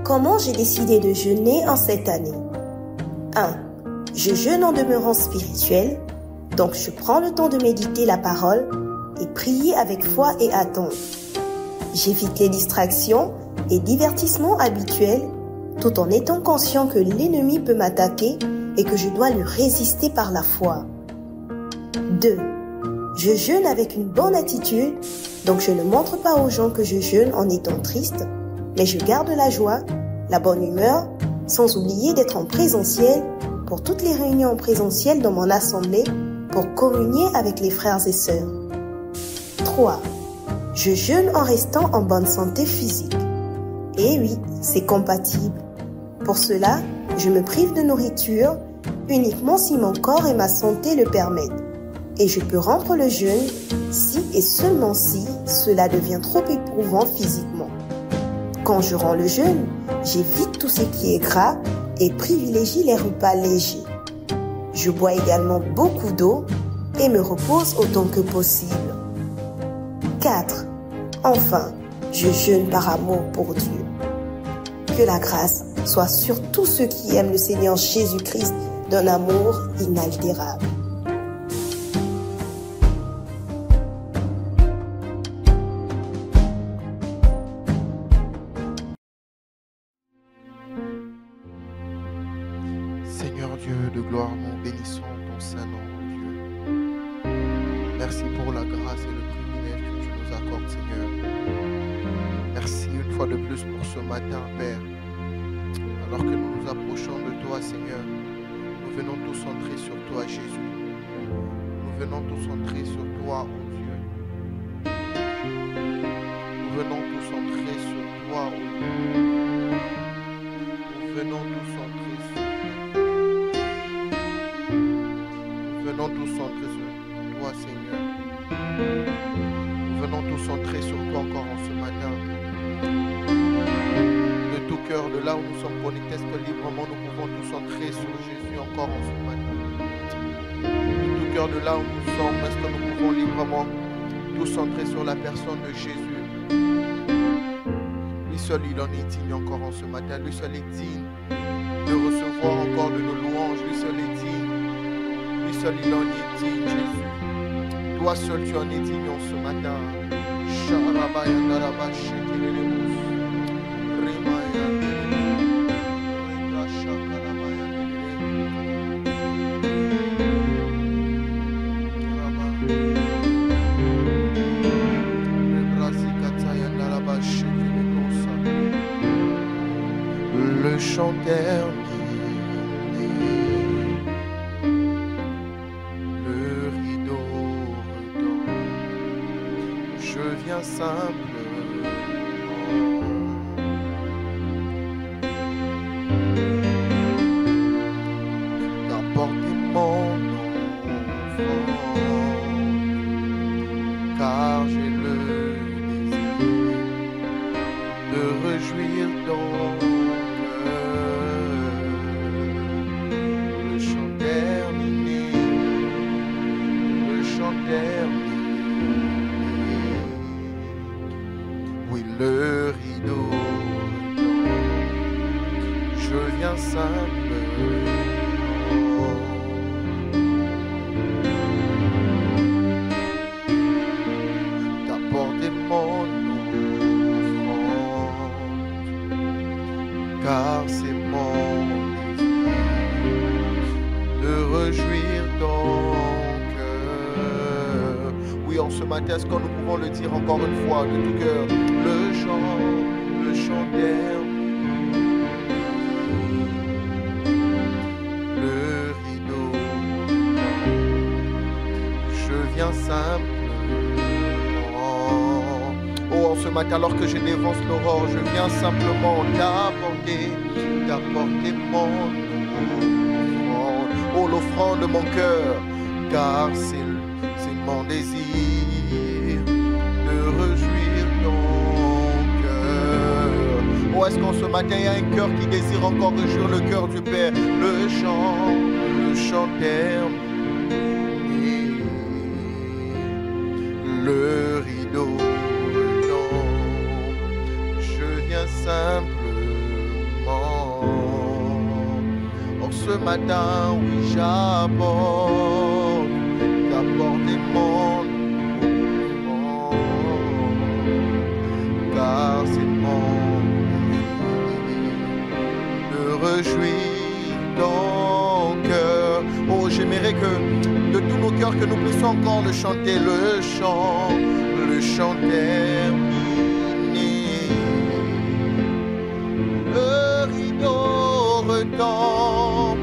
Comment j'ai décidé de jeûner en cette année? 1. Je jeûne en demeurant spirituel, donc je prends le temps de méditer la parole et prier avec foi et attente. J'évite les distractions et divertissements habituels tout en étant conscient que l'ennemi peut m'attaquer et que je dois lui résister par la foi. 2. Je jeûne avec une bonne attitude, donc je ne montre pas aux gens que je jeûne en étant triste, mais je garde la joie, la bonne humeur, sans oublier d'être en présentiel pour toutes les réunions en présentiel dans mon assemblée pour communier avec les frères et sœurs. 3. Je jeûne en restant en bonne santé physique. Et oui, c'est compatible. Pour cela, je me prive de nourriture uniquement si mon corps et ma santé le permettent. Et je peux rompre le jeûne si et seulement si cela devient trop éprouvant physiquement. Quand je romps le jeûne, j'évite tout ce qui est gras et privilégie les repas légers. Je bois également beaucoup d'eau et me repose autant que possible. 4. Enfin, je jeûne par amour pour Dieu. Que la grâce soit sur tous ceux qui aiment le Seigneur Jésus-Christ d'un amour inaltérable. Seigneur Dieu de gloire, nous bénissons ton Saint-Nom, Dieu. Merci pour la grâce et le privilège que tu nous accordes, Seigneur. Merci une fois de plus pour ce matin, Père. Alors que nous nous approchons de toi, Seigneur, nous venons tous centrer sur toi, Jésus. Nous venons tous centrer sur toi, ô Dieu. Nous venons tous centrer sur toi, ô Dieu. Nous venons tous centrer sur toi. Nous venons tous centrer sur toi, Seigneur. Nous venons tous centrer sur toi encore en ce matin. De tout cœur, de là où nous sommes connectés, est-ce que librement nous pouvons tous centrer sur Jésus encore en ce matin? De tout cœur, de là où nous sommes, est-ce que nous pouvons librement tous centrer sur la personne de Jésus? Lui seul, il en est digne encore en ce matin. Lui seul est digne de recevoir encore de nos louanges. Lui seul est digne. Lui seul, il en est digne, Jésus. Toi seul, tu en es digne en ce matin. Le chant terminé, le rideau retombe, je viens simplement d'apporter mon offrande, car j'ai le désir de réjouir dans oui, le rideau tombe, je viens simplement d'apporter mon offrande, car c'est mon désir de réjouir ton cœur. Oui, en ce matin, est-ce que nous pouvons le dire encore une fois de tout cœur? Le chant terminé, le rideau tombe, je viens simplement. Oh, en ce matin, alors que je dévance l'aurore, je viens simplement d'apporter mon offrande. Oh, l'offrande de mon cœur, car c'est mon désir de réjouir ton cœur. Oh, est-ce qu'en ce matin, il y a un cœur qui désire encore réjouir le cœur du Père? Le chant terminé, le rideau tombe, je viens simplement ce matin, oui, j'apporte des mondes au car c'est mon me réjouit ton cœur. Oh, j'aimerais que de tous nos cœurs que nous puissions encore le chanter, le chant terminé. Le rideau retombe,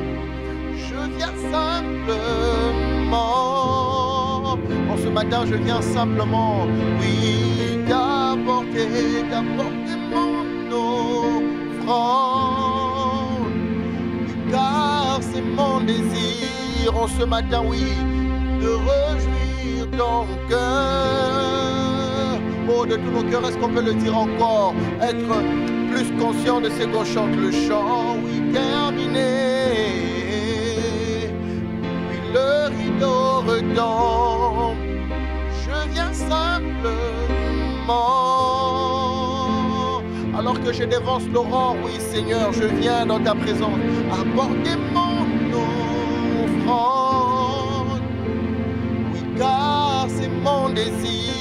je viens simplement. En ce matin, je viens simplement, oui, d'apporter mon offrande. Car c'est mon désir en ce matin, oui, de réjouir ton cœur. Oh, de tous nos cœurs, est-ce qu'on peut le dire encore? Être plus conscient de ce qu'on chante le chant, oui, terminé. Oui, le rideau retombe, je viens simplement. Alors que je dévance l'aurore, oui, Seigneur, je viens dans ta présence apporter mon offrande. Oui, car c'est mon désir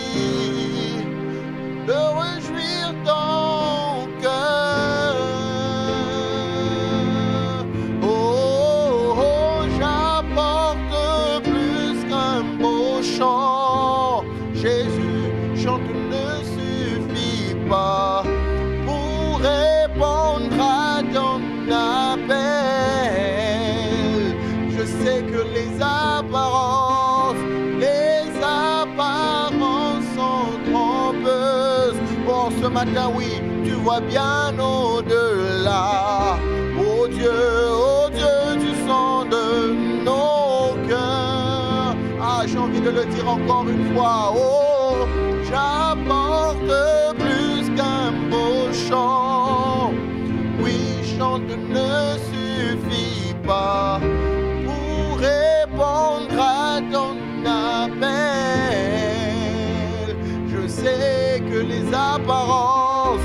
de réjouir ton cœur. Oh, oh, j'apporte plus qu'un beau chant. Jésus, chante ne suffit pas pour répondre à ton appel. Je sais que les apparences sont trompeuses. Oh, ce matin, oui, tu vois bien au-delà. Oh Dieu, tu sens de nos cœurs. Ah, j'ai envie de le dire encore une fois. Oh, j'apporte plus qu'un beau chant. Oui, chante ne suffit pas pour répondre à ton appel. Je sais que les apparences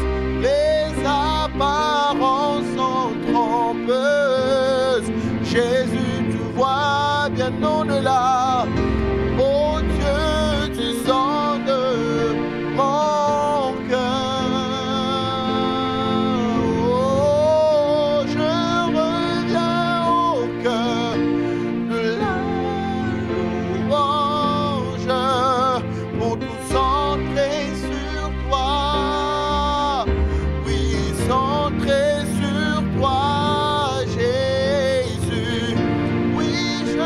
sont trompeuses. Jésus, tu vois bien au-delà. Oh Dieu, tu sens de mon cœur. Oh, je reviens au cœur de la louange pour tout centrer sur toi. Oui, centrer sur toi, Jésus. Oui, je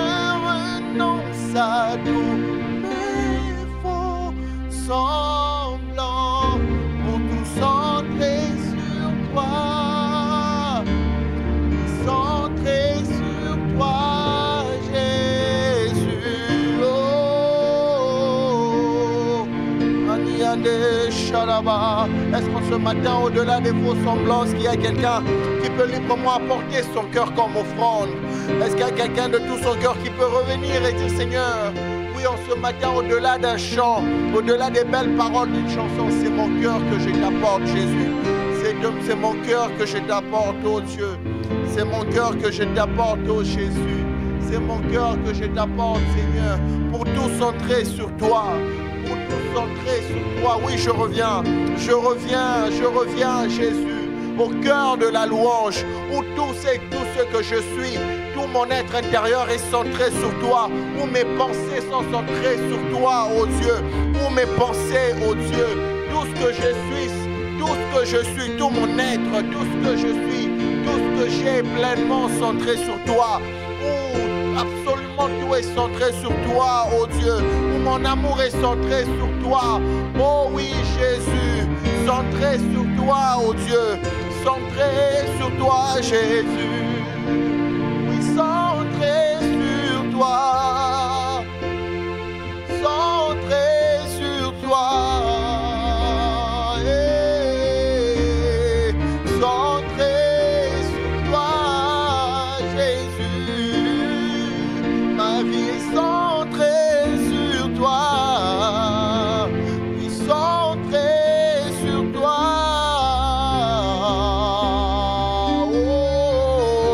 renonce à tous mes faux semblants pour tout centrer sur toi. Centrer sur toi, Jésus. Oh, Aniande Shalaba. Est-ce qu'en ce matin, au-delà des faux semblances, qu'il y a quelqu'un qui peut librement apporter son cœur comme offrande? Est-ce qu'il y a quelqu'un de tout son cœur qui peut revenir et dire, Seigneur, oui, en ce matin, au-delà d'un chant, au-delà des belles paroles d'une chanson, c'est mon cœur que je t'apporte, Jésus. C'est mon cœur que je t'apporte, oh Dieu. C'est mon cœur que je t'apporte, oh Jésus. C'est mon cœur que je t'apporte, Seigneur, pour tout centrer sur toi. Pour tout centrer sur toi. Oui, je reviens, Jésus, au cœur de la louange, où tout ce que je suis, tout mon être intérieur est centré sur toi, où mes pensées sont centrées sur toi, oh Dieu, où mes pensées, oh Dieu, tout ce que je suis, tout mon être, tout ce que je suis, tout ce que j'ai est pleinement centré sur toi, où absolument tout est centré sur toi, oh Dieu, où mon amour est centré sur toi, oh oui Jésus, centré sur toi, oh Dieu, centré sur toi, Jésus. Oui, centré sur toi. Centré sur toi. Centré sur toi, Jésus. Ma vie est centrée sur toi. Oui, centrée sur toi. Oh,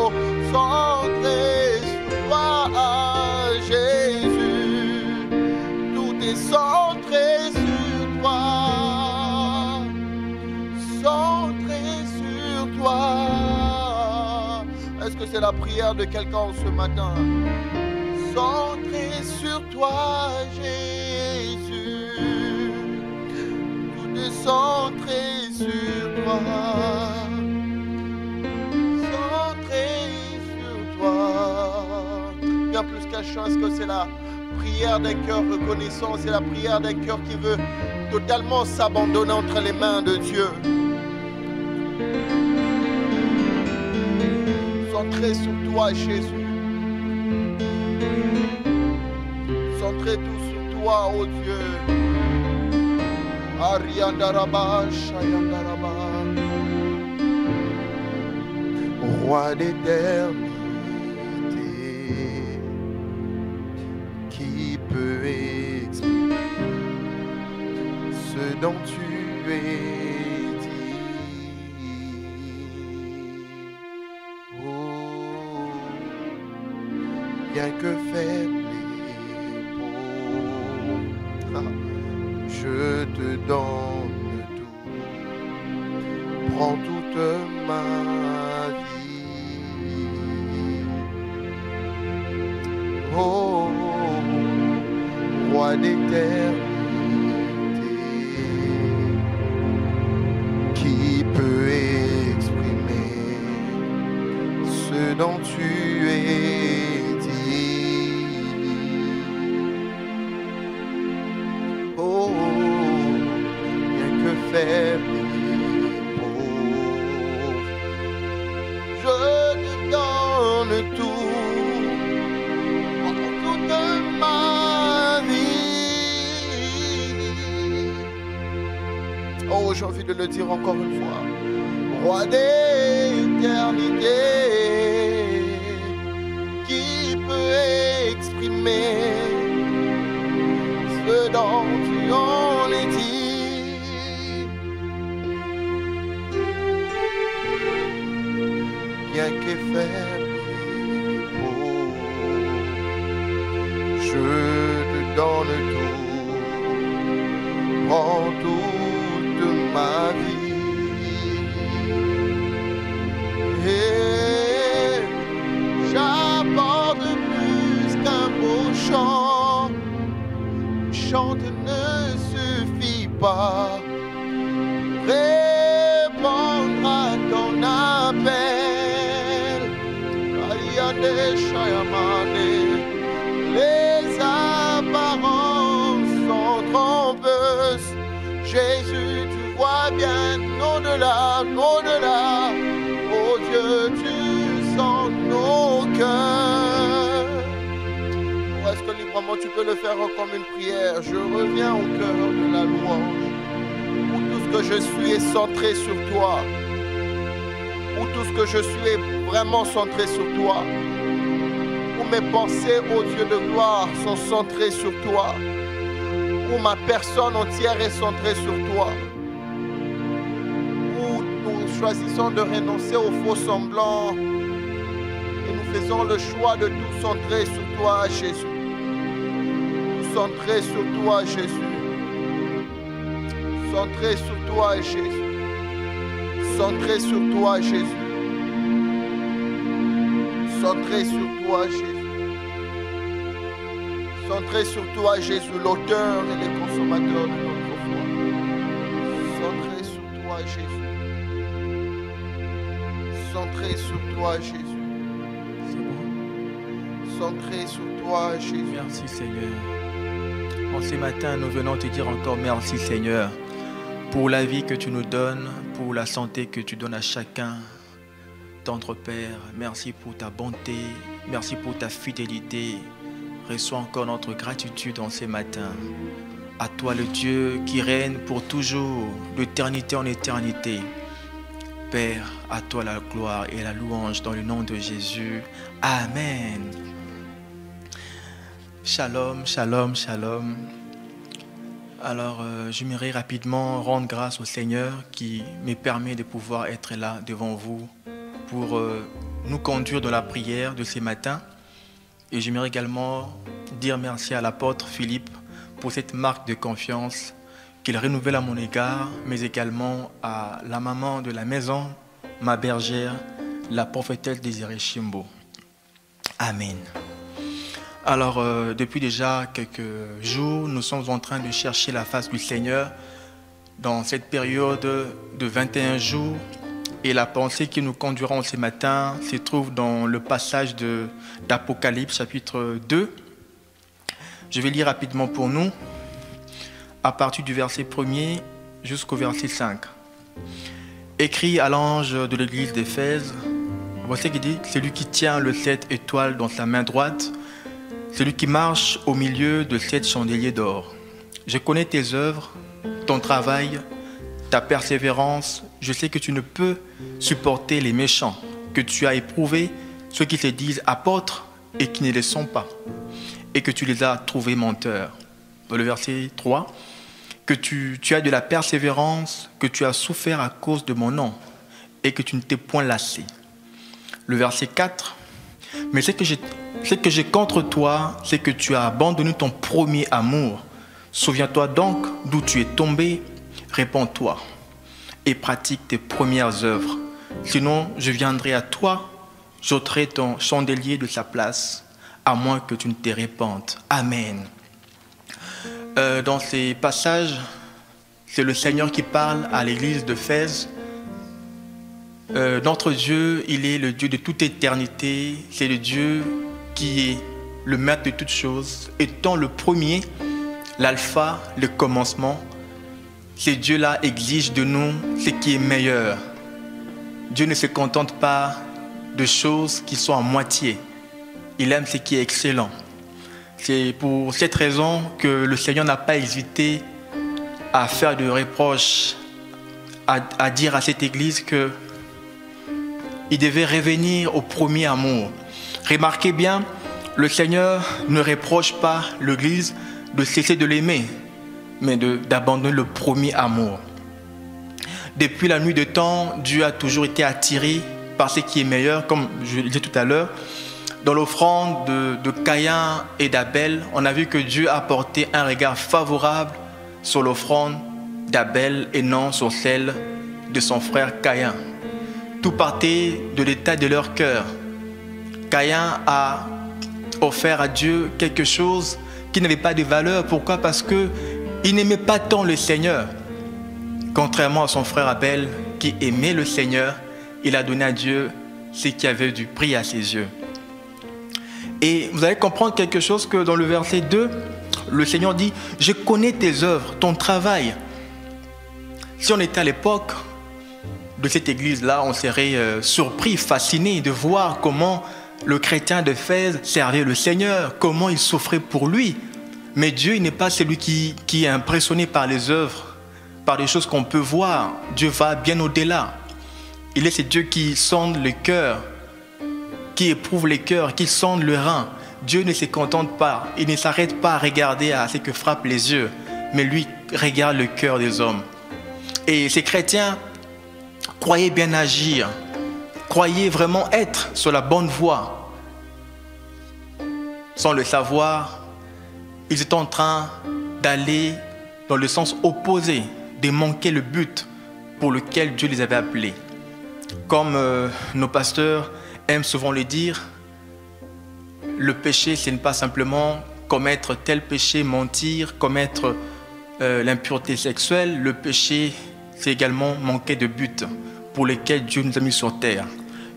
que c'est la prière de quelqu'un ce matin. Centré sur toi, Jésus. Tout est centré sur toi. Centré sur toi. Bien plus qu'un chant, est-ce que c'est la prière d'un cœur reconnaissant, c'est la prière d'un cœur qui veut totalement s'abandonner entre les mains de Dieu. Centré sur toi, Jésus. Centré tout sur toi, oh Dieu. Ariandaraba, Shayandaraba. Roi d'éternité, qui peut exprimer ce dont tu es dit? Oh, bien que faible et pauvre, je te donne tout. Prends toute ma vie. Oh, roi d'éternité, qui peut exprimer ce dont tu es dit? Oh, bien que faible et pauvre, je te donne tout. Oh, j'ai envie de le dire encore une fois. Roi d'éternité, qui peut exprimer ce dont tu en es dit? Bien que faible et pauvre, je te donne tout. Prends toute ma vie. Et j'apporte plus qu'un beau chant. Chante ne suffit pas. Répondre à ton appel. Ayane Shayamane. Les apparences sont trompeuses. Jésus, tu vois bien au-delà, au-delà. Oh Dieu, tu sens nos cœurs. Ou est-ce que librement tu peux le faire comme une prière? Je reviens au cœur de la louange. Où tout ce que je suis est centré sur toi. Où tout ce que je suis est vraiment centré sur toi. Où mes pensées, ô Dieu de gloire, sont centrées sur toi. Où ma personne entière est centrée sur toi. Où nous choisissons de renoncer aux faux semblants. Et nous faisons le choix de tout centrer sur toi, Jésus. Tout centrer sur toi, Jésus. Centrer sur toi, Jésus. Centrer sur toi, Jésus. Centrer sur toi, Jésus. Centré sur toi, Jésus, l'auteur et le consommateur de notre foi. Centré sur toi, Jésus. Centré sur toi, Jésus. C'est bon. Centré sur toi, Jésus. Merci Seigneur. En ce matin, nous venons te dire encore merci Seigneur pour la vie que tu nous donnes, pour la santé que tu donnes à chacun. Tendre Père, merci pour ta bonté, merci pour ta fidélité. Reçois encore notre gratitude en ce matin. À toi le Dieu qui règne pour toujours, d'éternité en éternité. Père, à toi la gloire et la louange dans le nom de Jésus. Amen. Shalom, shalom, shalom. Alors, j'aimerais rapidement rendre grâce au Seigneur qui me permet de pouvoir être là devant vous pour nous conduire dans la prière de ce matin. Et j'aimerais également dire merci à l'apôtre Philippe pour cette marque de confiance qu'il renouvelle à mon égard, mais également à la maman de la maison, ma bergère, la prophétesse Désirée Chimbo. Amen. Alors, depuis déjà quelques jours, nous sommes en train de chercher la face du Seigneur dans cette période de 21 jours. Et la pensée qui nous conduira en ce matin se trouve dans le passage d'Apocalypse, chapitre 2. Je vais lire rapidement pour nous, à partir du verset 1er jusqu'au verset 5. Écrit à l'ange de l'église d'Éphèse, voici ce qu'il dit: celui qui tient le 7 étoiles dans sa main droite, celui qui marche au milieu de 7 chandeliers d'or. Je connais tes œuvres, ton travail, ta persévérance. Je sais que tu ne peux supporter les méchants, que tu as éprouvé ceux qui se disent apôtres et qui ne le sont pas, et que tu les as trouvés menteurs. Dans le verset 3, que tu as de la persévérance, que tu as souffert à cause de mon nom, et que tu ne t'es point lassé. Le verset 4, mais ce que j'ai contre toi, c'est que tu as abandonné ton premier amour. Souviens-toi donc d'où tu es tombé, répands-toi et pratique tes premières œuvres. Sinon, je viendrai à toi, j'ôterai ton chandelier de sa place, à moins que tu ne te répandes. Amen. Dans ces passages, c'est le Seigneur qui parle à l'église d'Éphèse. Notre Dieu, il est le Dieu de toute éternité. C'est le Dieu qui est le maître de toutes choses, étant le premier, l'alpha, le commencement. Ce Dieu-là exige de nous ce qui est meilleur. Dieu ne se contente pas de choses qui sont à moitié. Il aime ce qui est excellent. C'est pour cette raison que le Seigneur n'a pas hésité à faire de reproches, à dire à cette église qu'il devait revenir au premier amour. Remarquez bien, le Seigneur ne reproche pas l'église de cesser de l'aimer, mais d'abandonner le premier amour. Depuis la nuit des temps, Dieu a toujours été attiré par ce qui est meilleur, comme je le disais tout à l'heure. Dans l'offrande de Caïn et d'Abel, on a vu que Dieu a porté un regard favorable sur l'offrande d'Abel et non sur celle de son frère Caïn. Tout partait de l'état de leur cœur. Caïn a offert à Dieu quelque chose qui n'avait pas de valeur. Pourquoi? Parce qu'il n'aimait pas tant le Seigneur. Contrairement à son frère Abel, qui aimait le Seigneur, il a donné à Dieu ce qui avait du prix à ses yeux. Et vous allez comprendre quelque chose que dans le verset 2, le Seigneur dit « Je connais tes œuvres, ton travail ». Si on était à l'époque de cette église-là, on serait surpris, fasciné de voir comment le chrétien d'Éphèse servait le Seigneur, comment il souffrait pour lui. Mais Dieu, il n'est pas celui qui est impressionné par les œuvres, par les choses qu'on peut voir. Dieu va bien au-delà. Il est ce Dieu qui sonde le cœur, qui éprouve les cœurs, qui sonde le rein. Dieu ne se contente pas, il ne s'arrête pas à regarder à ce que frappent les yeux, mais lui regarde le cœur des hommes. Et ces chrétiens croyaient bien agir, croyaient vraiment être sur la bonne voie. Sans le savoir, ils étaient en train d'aller dans le sens opposé, de manquer le but pour lequel Dieu les avait appelés. Comme nos pasteurs aiment souvent le dire, le péché, ce n'est pas simplement commettre tel péché, mentir, commettre l'impureté sexuelle. Le péché, c'est également manquer de but pour lequel Dieu nous a mis sur terre.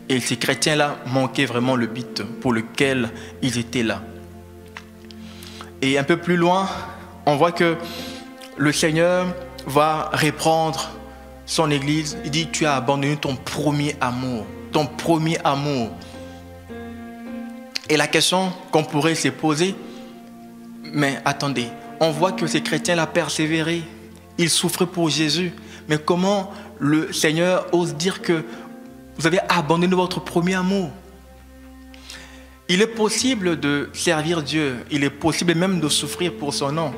Et ces chrétiens-là manquaient vraiment le but pour lequel ils étaient là. Et un peu plus loin, on voit que le Seigneur va reprendre son église. Il dit, tu as abandonné ton premier amour. Ton premier amour. Et la question qu'on pourrait se poser, mais attendez, on voit que ces chrétiens-là persévéraient, ils souffraient pour Jésus, mais comment le Seigneur ose dire que vous avez abandonné votre premier amour? Il est possible de servir Dieu, il est possible même de souffrir pour son nom,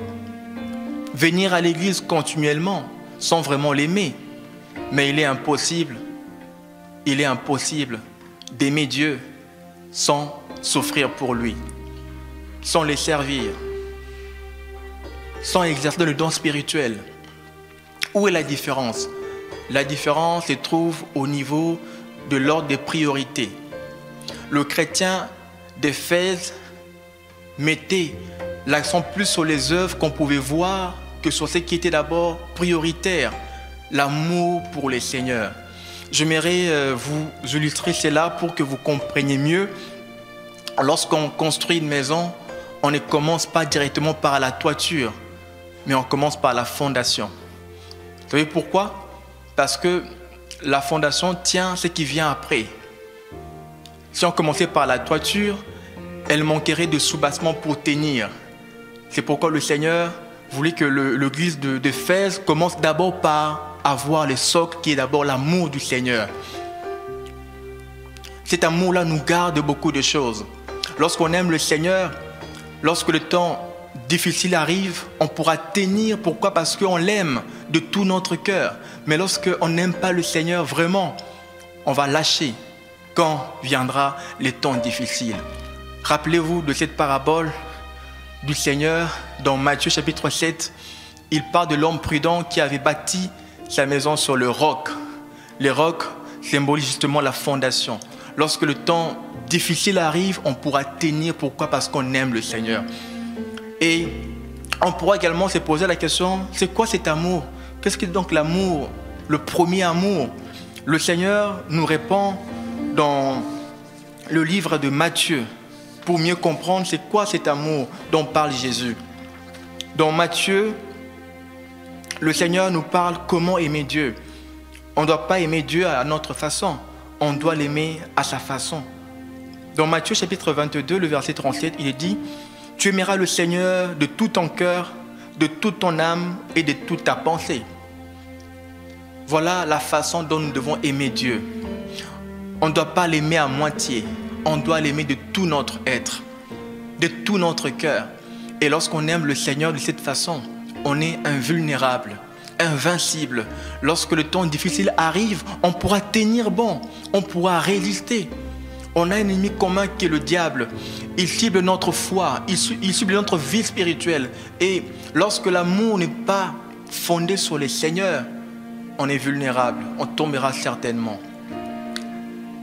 venir à l'église continuellement sans vraiment l'aimer, mais il est impossible d'aimer Dieu sans souffrir pour lui, sans les servir, sans exercer le don spirituel. Où est la différence? La différence se trouve au niveau de l'ordre des priorités. Le chrétien d'Éphèse mettait l'accent plus sur les œuvres qu'on pouvait voir que sur ce qui était d'abord prioritaire, l'amour pour les seigneurs. J'aimerais vous illustrer cela pour que vous compreniez mieux. Lorsqu'on construit une maison, on ne commence pas directement par la toiture, mais on commence par la fondation. Vous savez pourquoi? Parce que la fondation tient ce qui vient après. Si on commençait par la toiture, elle manquerait de soubassement pour tenir. C'est pourquoi le Seigneur voulait que l'église d'Éphèse commence d'abord par avoir le socle qui est d'abord l'amour du Seigneur. Cet amour-là nous garde beaucoup de choses. Lorsqu'on aime le Seigneur, lorsque le temps difficile arrive, on pourra tenir. Pourquoi? Parce qu'on l'aime de tout notre cœur. Mais lorsqu'on n'aime pas le Seigneur vraiment, on va lâcher quand viendra les temps difficiles. Rappelez-vous de cette parabole du Seigneur dans Matthieu chapitre 7. Il parle de l'homme prudent qui avait bâti sa maison sur le roc. Le roc symbolise justement la fondation. Lorsque le temps difficile arrive, on pourra tenir. Pourquoi? Parce qu'on aime le Seigneur. Et on pourra également se poser la question, c'est quoi cet amour? Qu'est-ce que donc l'amour, le premier amour? Le Seigneur nous répond dans le livre de Matthieu pour mieux comprendre c'est quoi cet amour dont parle Jésus. Dans Matthieu, le Seigneur nous parle comment aimer Dieu. On ne doit pas aimer Dieu à notre façon, on doit l'aimer à sa façon. Dans Matthieu chapitre 22, le verset 37, il est dit « Tu aimeras le Seigneur de tout ton cœur, de toute ton âme et de toute ta pensée. » Voilà la façon dont nous devons aimer Dieu. On ne doit pas l'aimer à moitié, on doit l'aimer de tout notre être, de tout notre cœur. Et lorsqu'on aime le Seigneur de cette façon, on est invulnérable, invincible. Lorsque le temps difficile arrive, on pourra tenir bon, on pourra résister. On a un ennemi commun qui est le diable. Il cible notre foi, il cible notre vie spirituelle. Et lorsque l'amour n'est pas fondé sur le Seigneur, on est vulnérable, on tombera certainement.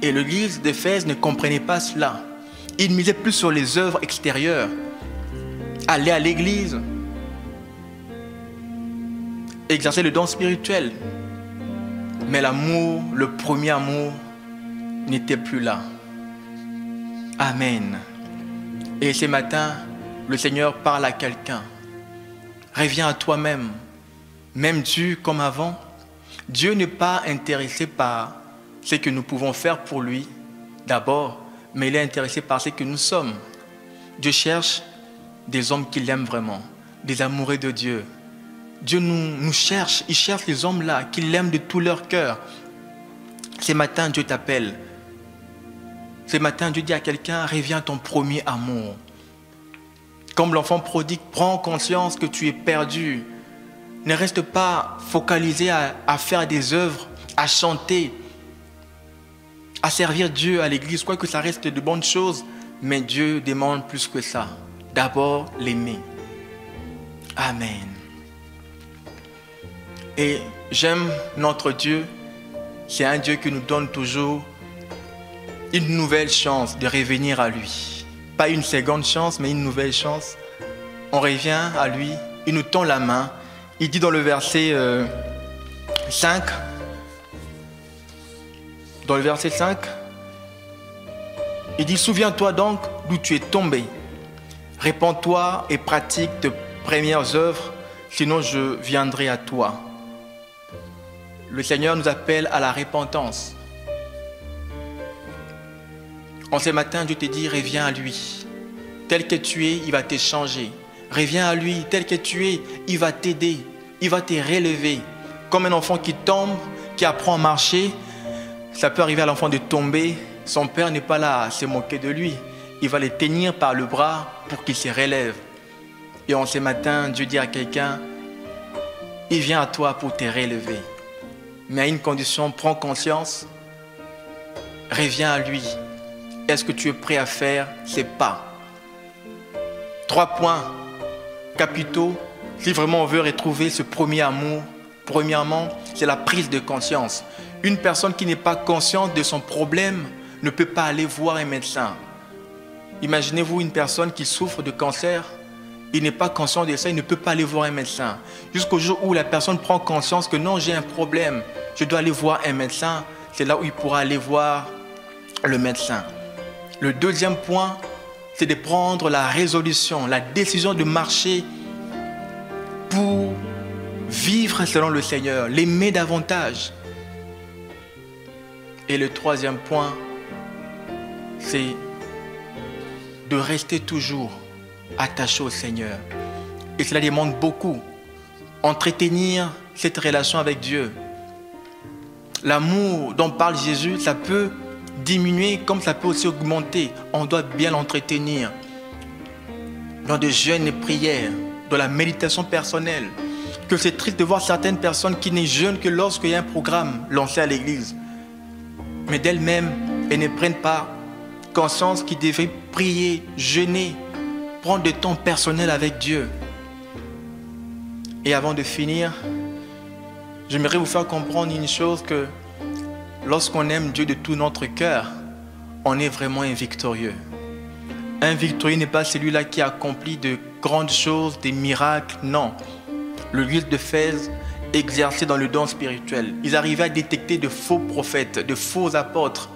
Et l'église d'Éphèse ne comprenait pas cela. Il misait plus sur les œuvres extérieures. Aller à l'église, exercer le don spirituel. Mais l'amour, le premier amour, n'était plus là. Amen. Et ce matin, le Seigneur parle à quelqu'un. Reviens à toi-même. Même Dieu comme avant. Dieu n'est pas intéressé par ce que nous pouvons faire pour lui d'abord, mais il est intéressé par ce que nous sommes. Dieu cherche des hommes qui l'aiment vraiment, des amoureux de Dieu. Dieu nous cherche, il cherche les hommes-là qui l'aiment de tout leur cœur. Ce matin, Dieu t'appelle. Ce matin, Dieu dit à quelqu'un, reviens à ton premier amour. Comme l'enfant prodigue, prends conscience que tu es perdu. Ne reste pas focalisé à faire des œuvres, à chanter, à servir Dieu à l'église, quoique ça reste de bonnes choses, mais Dieu demande plus que ça. D'abord, l'aimer. Amen. Et j'aime notre Dieu. C'est un Dieu qui nous donne toujours une nouvelle chance de revenir à lui. Pas une seconde chance, mais une nouvelle chance. On revient à lui, il nous tend la main. Il dit dans le verset 5, il dit « Souviens-toi donc d'où tu es tombé. Répands-toi et pratique tes premières œuvres, sinon je viendrai à toi. » Le Seigneur nous appelle à la repentance. En ce matin, Dieu te dit, reviens à lui. Tel que tu es, il va te changer. Reviens à lui, tel que tu es, il va t'aider, il va te relever. Comme un enfant qui tombe, qui apprend à marcher, ça peut arriver à l'enfant de tomber. Son père n'est pas là à se moquer de lui. Il va le tenir par le bras pour qu'il se relève. Et en ce matin, Dieu dit à quelqu'un, il vient à toi pour te relever. Mais à une condition, prends conscience, reviens à lui. Est-ce que tu es prêt à faire ces pas? 3 points capitaux, si vraiment on veut retrouver ce premier amour Premièrement, c'est la prise de conscience. Une personne qui n'est pas consciente de son problème ne peut pas aller voir un médecin. Imaginez-vous une personne qui souffre de cancer, il n'est pas conscient de ça, il ne peut pas aller voir un médecin. Jusqu'au jour où la personne prend conscience que non, j'ai un problème, je dois aller voir un médecin, c'est là où il pourra aller voir le médecin. Le deuxième point, c'est de prendre la résolution, la décision de marcher pour vivre selon le Seigneur, l'aimer davantage. Et le troisième point, c'est de rester toujours attaché au Seigneur. Et cela demande beaucoup. Entretenir cette relation avec Dieu. L'amour dont parle Jésus, ça peut diminuer comme ça peut aussi augmenter. On doit bien l'entretenir. Dans des jeûnes et prières, dans la méditation personnelle. Que c'est triste de voir certaines personnes qui ne jeûnent que lorsqu'il y a un programme lancé à l'église. Mais d'elles-mêmes, elles ne prennent pas conscience qu'ils devaient prier, jeûner, prendre du temps personnel avec Dieu. Et avant de finir, j'aimerais vous faire comprendre une chose, que lorsqu'on aime Dieu de tout notre cœur, on est vraiment un victorieux. Un victorieux n'est pas celui-là qui accomplit de grandes choses, des miracles, non. L'église d'Éphèse exerçait dans le don spirituel. Ils arrivaient à détecter de faux prophètes, de faux apôtres,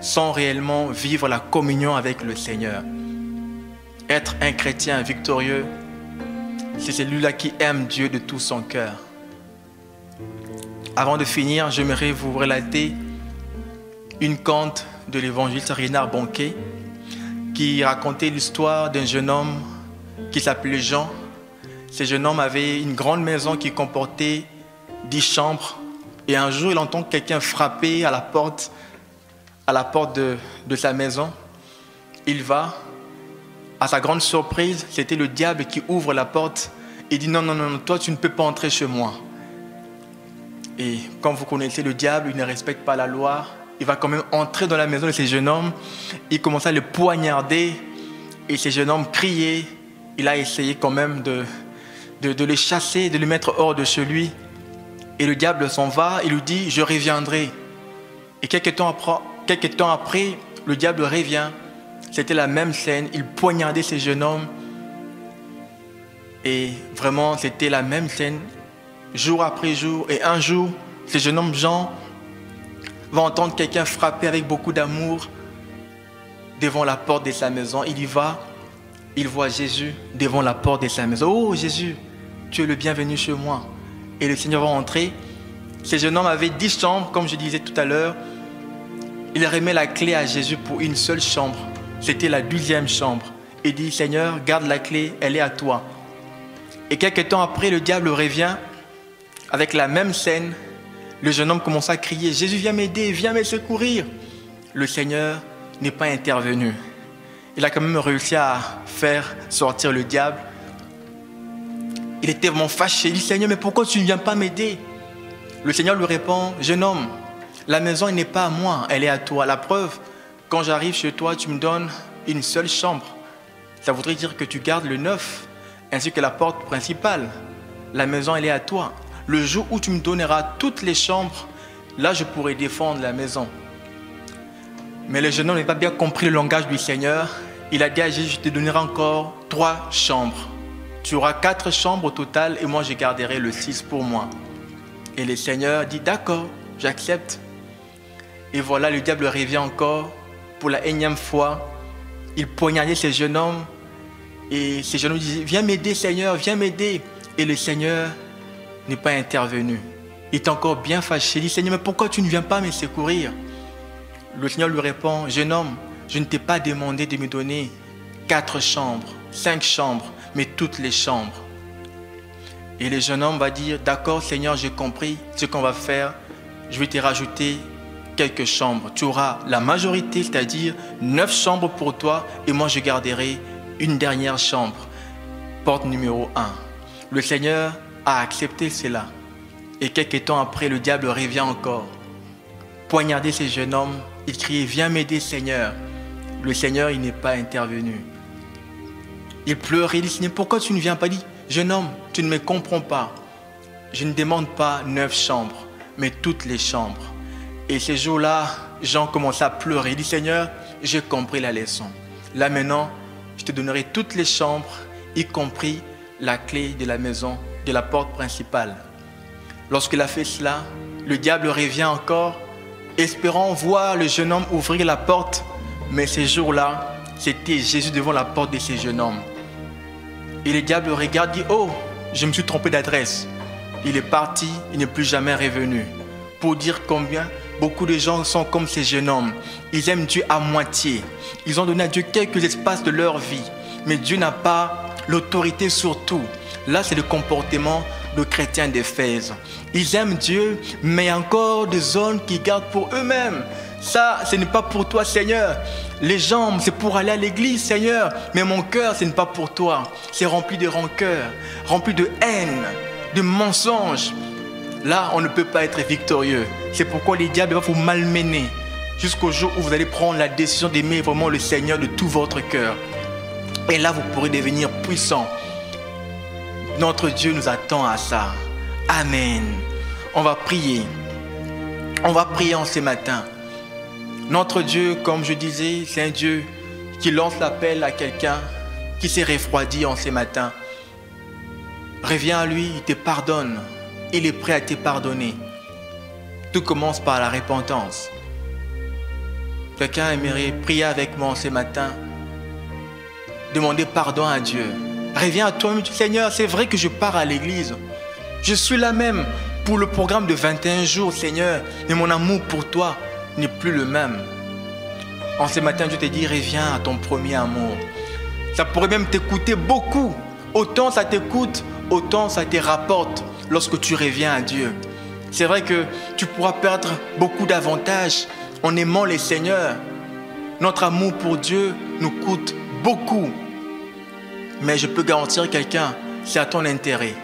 sans réellement vivre la communion avec le Seigneur. Être un chrétien victorieux, c'est celui-là qui aime Dieu de tout son cœur. Avant de finir, j'aimerais vous relater une conte de l'évangéliste Reinhard Bonnke qui racontait l'histoire d'un jeune homme qui s'appelait Jean. Ce jeune homme avait une grande maison qui comportait 10 chambres. Et un jour, il entend quelqu'un frapper à la porte de sa maison. Il va. À sa grande surprise, c'était le diable qui ouvre la porte et dit « Non, toi tu ne peux pas entrer chez moi ». Et comme vous connaissez le diable, il ne respecte pas la loi. Il va quand même entrer dans la maison de ce jeune homme. Il commence à le poignarder et ce jeune homme criait. Il a essayé quand même de le chasser, de le mettre hors de chez lui. Et le diable s'en va, il lui dit « Je reviendrai ». Et quelques temps après, le diable revient. C'était la même scène, il poignardait ce jeune homme. Et vraiment, c'était la même scène, jour après jour. Et un jour, ce jeune homme, Jean, va entendre quelqu'un frapper avec beaucoup d'amour devant la porte de sa maison. Il y va, il voit Jésus devant la porte de sa maison. « Oh Jésus, tu es le bienvenu chez moi. » Et le Seigneur va entrer. Ce jeune homme avait 10 chambres, comme je disais tout à l'heure. Il remet la clé à Jésus pour une seule chambre. C'était la 12e chambre. Il dit, Seigneur, garde la clé, elle est à toi. Et quelques temps après, le diable revient avec la même scène. Le jeune homme commence à crier, Jésus, viens m'aider, viens me secourir. Le Seigneur n'est pas intervenu. Il a quand même réussi à faire sortir le diable. Il était vraiment fâché. Il dit, Seigneur, mais pourquoi tu ne viens pas m'aider? Le Seigneur lui répond, jeune homme, la maison elle n'est pas à moi, elle est à toi. La preuve, quand j'arrive chez toi, tu me donnes une seule chambre. Ça voudrait dire que tu gardes le neuf, ainsi que la porte principale. La maison, elle est à toi. Le jour où tu me donneras toutes les chambres, là, je pourrai défendre la maison. Mais le jeune homme n'a pas bien compris le langage du Seigneur. Il a dit à Jésus, je te donnerai encore 3 chambres. Tu auras 4 chambres au total et moi, je garderai le 6 pour moi. Et le Seigneur dit, d'accord, j'accepte. Et voilà, le diable revient encore. Pour la énième fois, il poignardait ce jeune homme. Et ce jeune homme disait, viens m'aider Seigneur, viens m'aider. Et le Seigneur n'est pas intervenu. Il est encore bien fâché. Il dit, Seigneur, mais pourquoi tu ne viens pas me secourir? Le Seigneur lui répond, jeune homme, je ne t'ai pas demandé de me donner 4 chambres, 5 chambres, mais toutes les chambres. Et le jeune homme va dire, d'accord Seigneur, j'ai compris ce qu'on va faire. Je vais te rajouter quelques chambres. Tu auras la majorité, c'est-à-dire 9 chambres pour toi et moi je garderai une dernière chambre. Porte numéro 1. Le Seigneur a accepté cela. Et quelques temps après, le diable revient encore. Poignarder ce jeune homme, il criait, viens m'aider Seigneur. Le Seigneur, il n'est pas intervenu. Il pleurait, il dit, Seigneur, pourquoi tu ne viens pas? Il dit, jeune homme, tu ne me comprends pas. je ne demande pas 9 chambres, mais toutes les chambres. Et ces jours-là, Jean commençait à pleurer. Il dit, Seigneur, j'ai compris la leçon. Là maintenant, je te donnerai toutes les chambres, y compris la clé de la maison, de la porte principale. Lorsqu'il a fait cela, le diable revient encore, espérant voir le jeune homme ouvrir la porte. Mais ces jours-là, c'était Jésus devant la porte de ce jeune homme. Et le diable regarde, dit, oh, je me suis trompé d'adresse. Il est parti, il n'est plus jamais revenu. Pour dire combien beaucoup de gens sont comme ces jeunes hommes. Ils aiment Dieu à moitié. Ils ont donné à Dieu quelques espaces de leur vie. Mais Dieu n'a pas l'autorité sur tout. Là, c'est le comportement de chrétiens d'Éphèse. Ils aiment Dieu, mais il y a encore des zones qu'ils gardent pour eux-mêmes. Ça, ce n'est pas pour toi, Seigneur. Les jambes, c'est pour aller à l'église, Seigneur. Mais mon cœur, ce n'est pas pour toi. C'est rempli de rancœur, rempli de haine, de mensonges. Là, on ne peut pas être victorieux. C'est pourquoi les diables vont vous malmener jusqu'au jour où vous allez prendre la décision d'aimer vraiment le Seigneur de tout votre cœur. Et là, vous pourrez devenir puissant. Notre Dieu nous attend à ça. Amen. On va prier. On va prier en ce matin. Notre Dieu, comme je disais, c'est un Dieu qui lance l'appel à quelqu'un qui s'est refroidi en ce matin. Reviens à lui, il te pardonne. Il est prêt à te pardonner. Tout commence par la repentance. Quelqu'un aimerait prier avec moi ce matin, demander pardon à Dieu. Reviens à toi-même, Seigneur, c'est vrai que je pars à l'église. Je suis là même pour le programme de 21 jours, Seigneur, mais mon amour pour toi n'est plus le même. En ce matin, je te dis, reviens à ton premier amour. Ça pourrait même t'écouter beaucoup. Autant ça t'écoute, autant ça te rapporte lorsque tu reviens à Dieu. C'est vrai que tu pourras perdre beaucoup d'avantages en aimant les seigneurs. Notre amour pour Dieu nous coûte beaucoup. Mais je peux garantir quelqu'un, c'est à ton intérêt.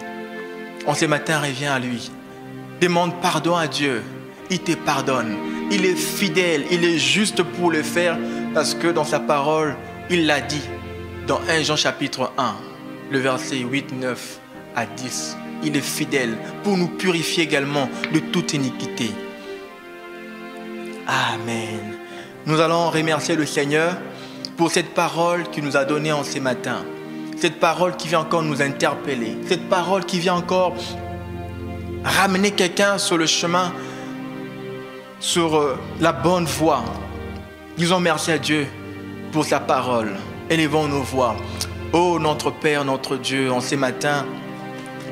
En ce matin, reviens à lui. Demande pardon à Dieu. Il te pardonne. Il est fidèle, il est juste pour le faire parce que dans sa parole, il l'a dit dans 1 Jean chapitre 1, le verset 8, 9 à 10. Il est fidèle pour nous purifier également de toute iniquité. Amen. Nous allons remercier le Seigneur pour cette parole qu'il nous a donnée en ce matin. Cette parole qui vient encore nous interpeller. Cette parole qui vient encore ramener quelqu'un sur le chemin, sur la bonne voie. Disons merci à Dieu pour sa parole. Élevons nos voix. Oh notre Père, notre Dieu, en ce matin,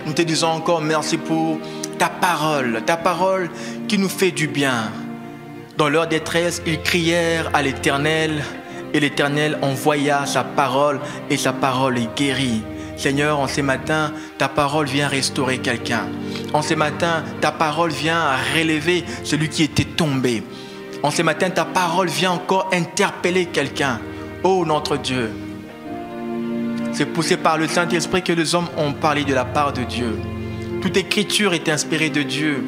nous te disons encore merci pour ta parole qui nous fait du bien. Dans leur détresse, ils crièrent à l'Éternel et l'Éternel envoya sa parole et sa parole est guérie. Seigneur, en ce matin, ta parole vient restaurer quelqu'un. En ce matin, ta parole vient relever celui qui était tombé. En ce matin, ta parole vient encore interpeller quelqu'un. Oh notre Dieu, c'est poussé par le Saint-Esprit que les hommes ont parlé de la part de Dieu. Toute écriture est inspirée de Dieu,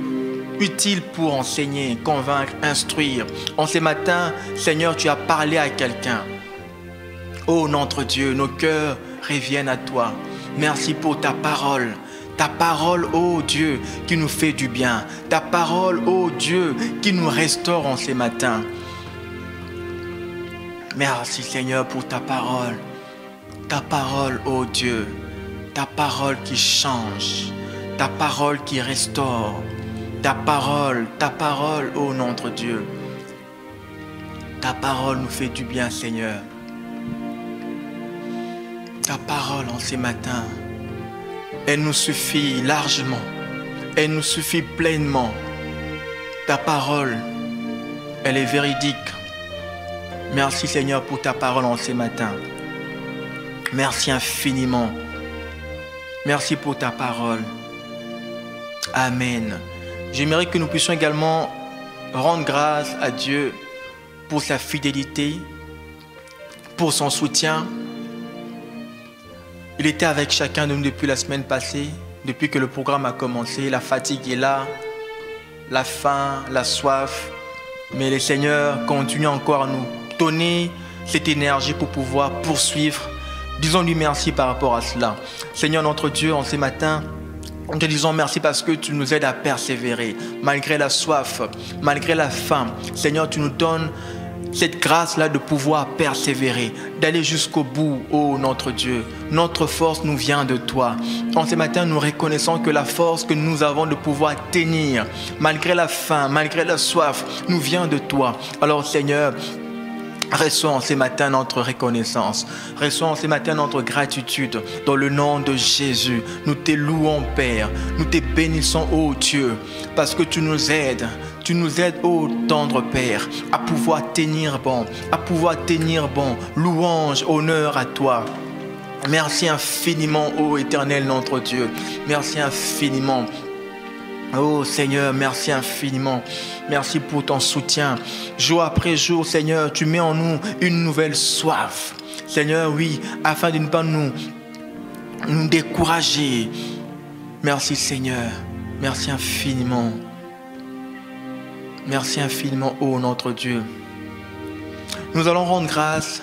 utile pour enseigner, convaincre, instruire. En ce matin, Seigneur, tu as parlé à quelqu'un. Oh notre Dieu, nos cœurs reviennent à toi. Merci pour ta parole. Ta parole, oh Dieu, qui nous fait du bien. Ta parole, oh Dieu, qui nous restaure en ce matin. Merci Seigneur pour ta parole. Ta parole, oh Dieu. Ta parole qui change. Ta parole qui restaure. Ta parole, oh notre Dieu. Ta parole nous fait du bien, Seigneur. Ta parole en ce matin, elle nous suffit largement. Elle nous suffit pleinement. Ta parole, elle est véridique. Merci Seigneur pour ta parole en ce matin. Merci infiniment. Merci pour ta parole. Amen. J'aimerais que nous puissions également rendre grâce à Dieu pour sa fidélité, pour son soutien. Il était avec chacun de nous depuis la semaine passée, depuis que le programme a commencé. La fatigue est là, la faim, la soif. Mais le Seigneur continue encore à nous donner cette énergie pour pouvoir poursuivre. Disons-lui merci par rapport à cela. Seigneur notre Dieu, en ce matin, Nous te disons merci parce que tu nous aides à persévérer. Malgré la soif, malgré la faim, Seigneur, tu nous donnes cette grâce-là de pouvoir persévérer, d'aller jusqu'au bout, oh notre Dieu. Notre force nous vient de toi. En ce matin, nous reconnaissons que la force que nous avons de pouvoir tenir, malgré la faim, malgré la soif, nous vient de toi. Alors Seigneur, reçois en ce matin notre reconnaissance. Reçois en ce matin notre gratitude. Dans le nom de Jésus, nous te louons, Père. Nous te bénissons, ô Dieu, parce que tu nous aides. Tu nous aides, ô tendre Père, à pouvoir tenir bon, Louange, honneur à toi. Merci infiniment, ô Éternel notre Dieu. Merci infiniment. Oh Seigneur, merci infiniment. Merci pour ton soutien. Jour après jour, Seigneur, tu mets en nous une nouvelle soif. Seigneur, oui, afin de ne pas nous décourager. Merci Seigneur. Merci infiniment. Merci infiniment, ô notre Dieu. Nous allons rendre grâce,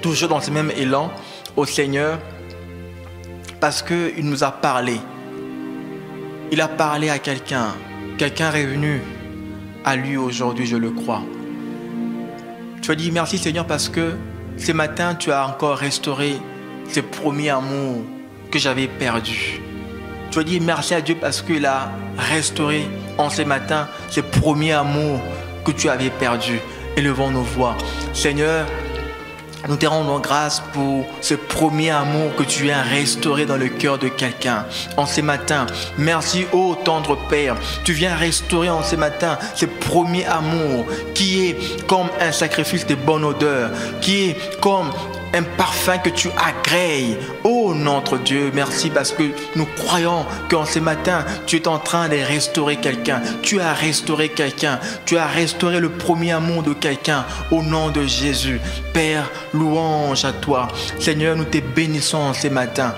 toujours dans ce même élan, au Seigneur, parce qu'il nous a parlé. Il a parlé à quelqu'un. Quelqu'un est venu à lui aujourd'hui, je le crois. Tu as dit merci Seigneur parce que ce matin, tu as encore restauré ce premier amour que j'avais perdu. Tu as dit merci à Dieu parce qu'il a restauré en ce matin ce premier amour que tu avais perdu. Élevons nos voix. Seigneur, nous te rendons grâce pour ce premier amour que tu as restauré dans le cœur de quelqu'un. En ce matin, merci ô tendre Père. Tu viens restaurer en ce matin ce premier amour qui est comme un sacrifice de bonne odeur, qui est comme un parfum que tu agrées. Oh notre Dieu, merci parce que nous croyons qu'en ce matin, tu es en train de restaurer quelqu'un. Tu as restauré quelqu'un. Tu as restauré le premier amour de quelqu'un au nom de Jésus. Père, louange à toi. Seigneur, nous te bénissons en ce matin.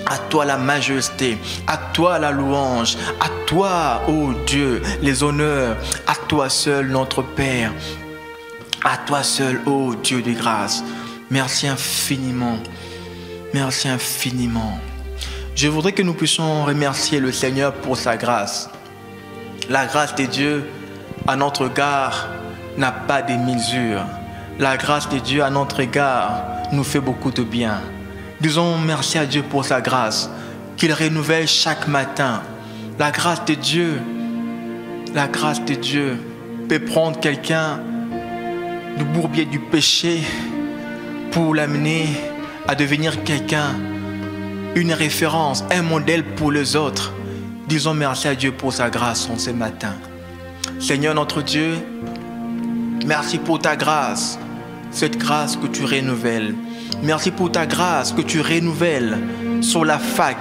À toi la majesté, à toi la louange, à toi, ô Dieu, les honneurs, à toi seul notre Père, à toi seul, ô Dieu de grâce. Merci infiniment. Merci infiniment. Je voudrais que nous puissions remercier le Seigneur pour sa grâce. La grâce de Dieu à notre égard n'a pas de mesure. La grâce de Dieu à notre égard nous fait beaucoup de bien. Disons merci à Dieu pour sa grâce qu'il renouvelle chaque matin. La grâce de Dieu peut prendre quelqu'un du bourbier du péché pour l'amener à devenir quelqu'un, une référence, un modèle pour les autres. Disons merci à Dieu pour sa grâce en ce matin. Seigneur notre Dieu, merci pour ta grâce, cette grâce que tu renouvelles. Merci pour ta grâce que tu renouvelles sur la fac.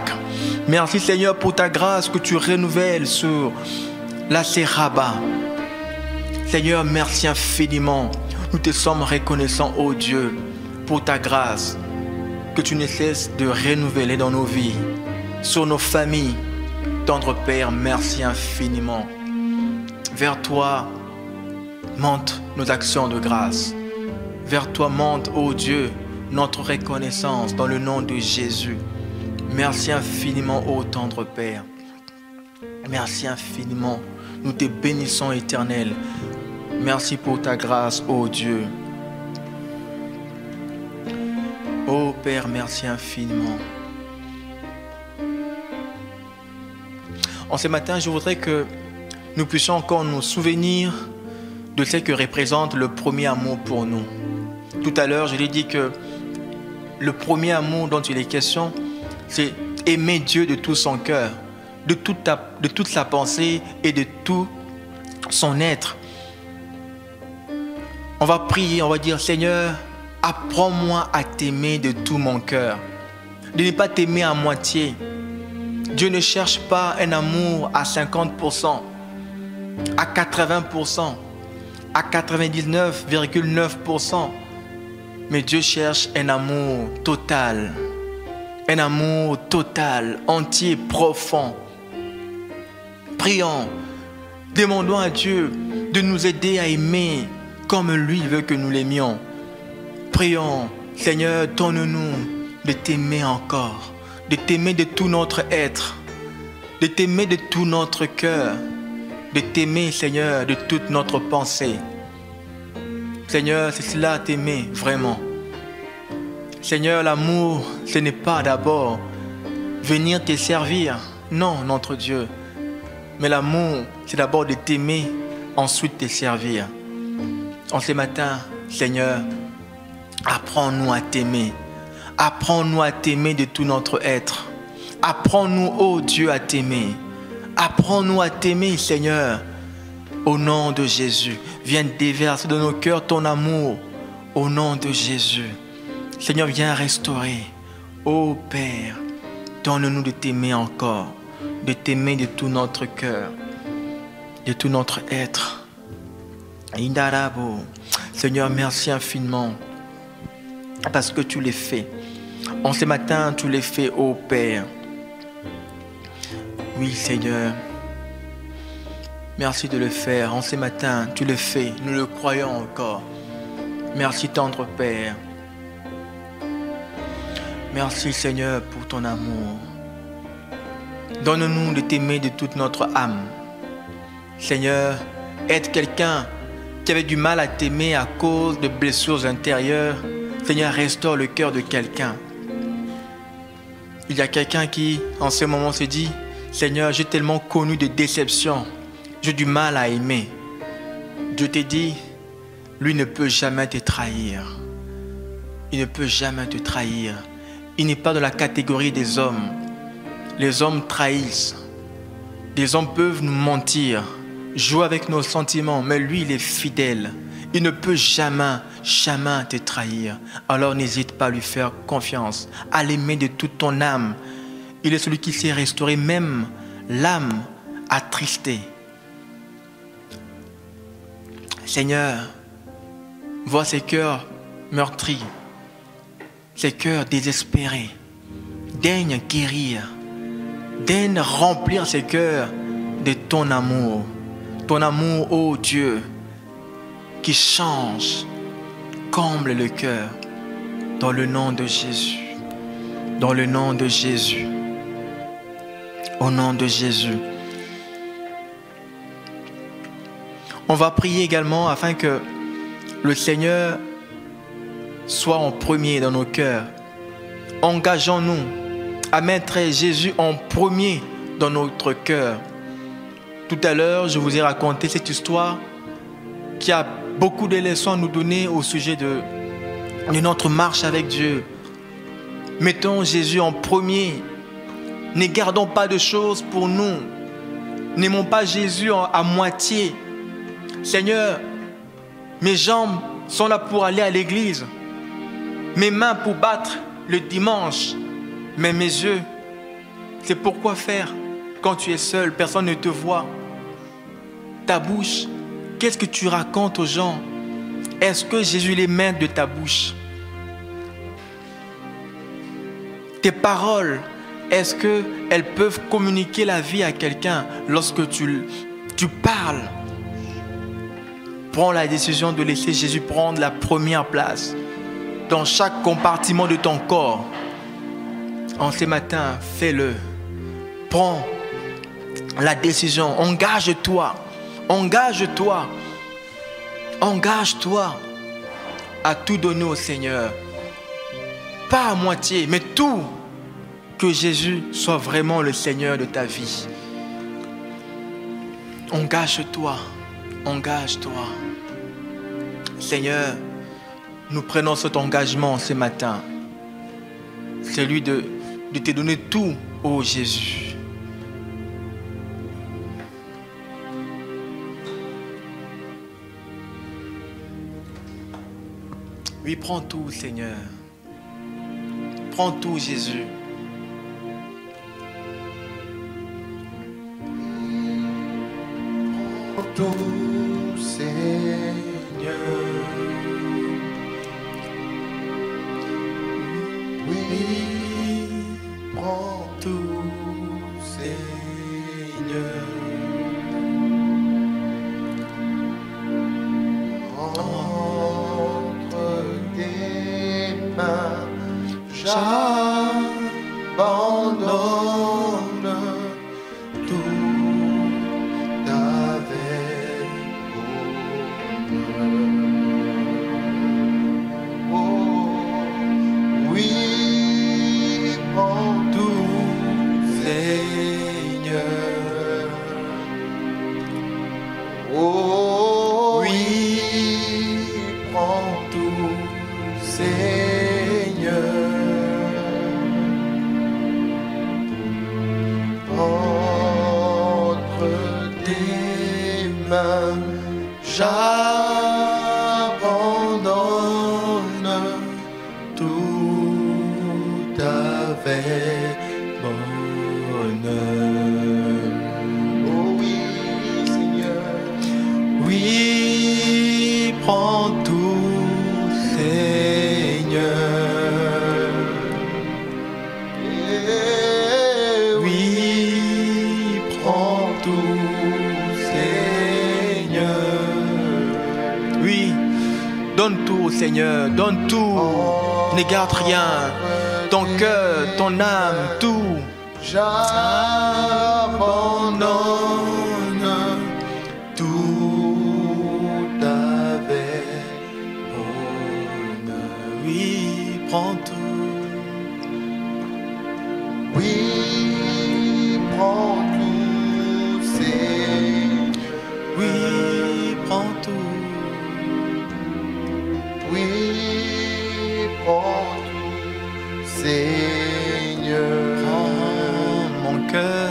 Merci Seigneur pour ta grâce que tu renouvelles sur la Seraba. Seigneur, merci infiniment. Nous te sommes reconnaissants, ô Dieu, pour ta grâce que tu ne cesses de renouveler dans nos vies, sur nos familles. Tendre Père, merci infiniment. Vers toi montent nos actions de grâce. Vers toi monte, ô Dieu, notre reconnaissance dans le nom de Jésus. Merci infiniment, ô tendre Père. Merci infiniment. Nous te bénissons, Éternel. Merci pour ta grâce, ô Dieu. Ô Père, merci infiniment. En ce matin, je voudrais que nous puissions encore nous souvenir de ce que représente le premier amour pour nous. Tout à l'heure, je l'ai dit que le premier amour dont il est question, c'est aimer Dieu de tout son cœur, de toute sa pensée et de tout son être. On va prier, on va dire, Seigneur, apprends-moi à t'aimer de tout mon cœur, de ne pas t'aimer à moitié. Dieu ne cherche pas un amour à 50%, à 80%, à 99,9%. Mais Dieu cherche un amour total, entier, profond. Prions, demandons à Dieu de nous aider à aimer comme lui veut que nous l'aimions. Prions, Seigneur, donne-nous de t'aimer encore, de t'aimer de tout notre être. de t'aimer de tout notre cœur, de t'aimer, Seigneur, de toute notre pensée. Seigneur, c'est cela, t'aimer vraiment. Seigneur, l'amour, ce n'est pas d'abord venir te servir. Non, notre Dieu. Mais l'amour, c'est d'abord de t'aimer, ensuite te servir. En ce matin, Seigneur, apprends-nous à t'aimer. Apprends-nous à t'aimer de tout notre être. Apprends-nous, ô Dieu, à t'aimer. Apprends-nous à t'aimer, Seigneur. Au nom de Jésus, viens déverser dans nos cœurs ton amour. Au nom de Jésus. Seigneur, viens restaurer. Ô Père, donne-nous de t'aimer encore. De t'aimer de tout notre cœur. De tout notre être. Indarabo. Seigneur, merci infiniment. Parce que tu l'as fait. En ce matin, tu l'as fait, ô Père. Oui, Seigneur. Merci de le faire. En ce matin, tu le fais. Nous le croyons encore. Merci, tendre Père. Merci, Seigneur, pour ton amour. Donne-nous de t'aimer de toute notre âme. Seigneur, aide quelqu'un qui avait du mal à t'aimer à cause de blessures intérieures. Seigneur, restaure le cœur de quelqu'un. Il y a quelqu'un qui, en ce moment, se dit, Seigneur, j'ai tellement connu de déceptions. J'ai du mal à aimer. Dieu te dit, lui ne peut jamais te trahir. Il ne peut jamais te trahir. Il n'est pas de la catégorie des hommes. Les hommes trahissent. Les hommes peuvent nous mentir, jouer avec nos sentiments, mais lui, il est fidèle. Il ne peut jamais, jamais te trahir. Alors n'hésite pas à lui faire confiance, à l'aimer de toute ton âme. Il est celui qui sait restaurer même l'âme attristée. Seigneur, vois ces cœurs meurtris, ces cœurs désespérés. Daigne guérir, daigne remplir ces cœurs de ton amour, ô Dieu, qui change, comble le cœur, dans le nom de Jésus, dans le nom de Jésus, au nom de Jésus. On va prier également afin que le Seigneur soit en premier dans nos cœurs. Engageons-nous à mettre Jésus en premier dans notre cœur. Tout à l'heure, je vous ai raconté cette histoire qui a beaucoup de leçons à nous donner au sujet de notre marche avec Dieu. Mettons Jésus en premier. Ne gardons pas de choses pour nous. N'aimons pas Jésus à moitié. Seigneur, mes jambes sont là pour aller à l'église. Mes mains pour battre le dimanche. Mais mes yeux, c'est pourquoi faire quand tu es seul, personne ne te voit. Ta bouche, qu'est-ce que tu racontes aux gens? Est-ce que Jésus est maître de ta bouche? Tes paroles, est-ce qu'elles peuvent communiquer la vie à quelqu'un lorsque tu parles? Prends la décision de laisser Jésus prendre la première place dans chaque compartiment de ton corps. En ce matin, fais-le. Prends la décision. Engage-toi. Engage-toi. Engage-toi à tout donner au Seigneur. Pas à moitié, mais tout. Que Jésus soit vraiment le Seigneur de ta vie. Engage-toi. Engage-toi. Seigneur, nous prenons cet engagement ce matin. Celui de te donner tout, ô Jésus. Oui, prends tout, Seigneur. Prends tout, Jésus. Prends tout, Seigneur. Oui, prends tout, Seigneur. Entre tes mains, j'abandonne Oh Oui. oui, prends tout, Seigneur. Entre tes mains, j'abandonne tout avec bonheur. Oh oui, Seigneur. Oui, prends tout, Seigneur. Eh Oui, prends tout, Seigneur. Oui, donne tout au Seigneur, donne tout. N'écarte rien. Ton cœur, ton âme, tout. J'abandonne Tout avec bonheur. Oui, prends tout. oui, prends tout, Seigneur. Oui, prends tout. Oui, prends tout, Seigneur. Prends mon cœur.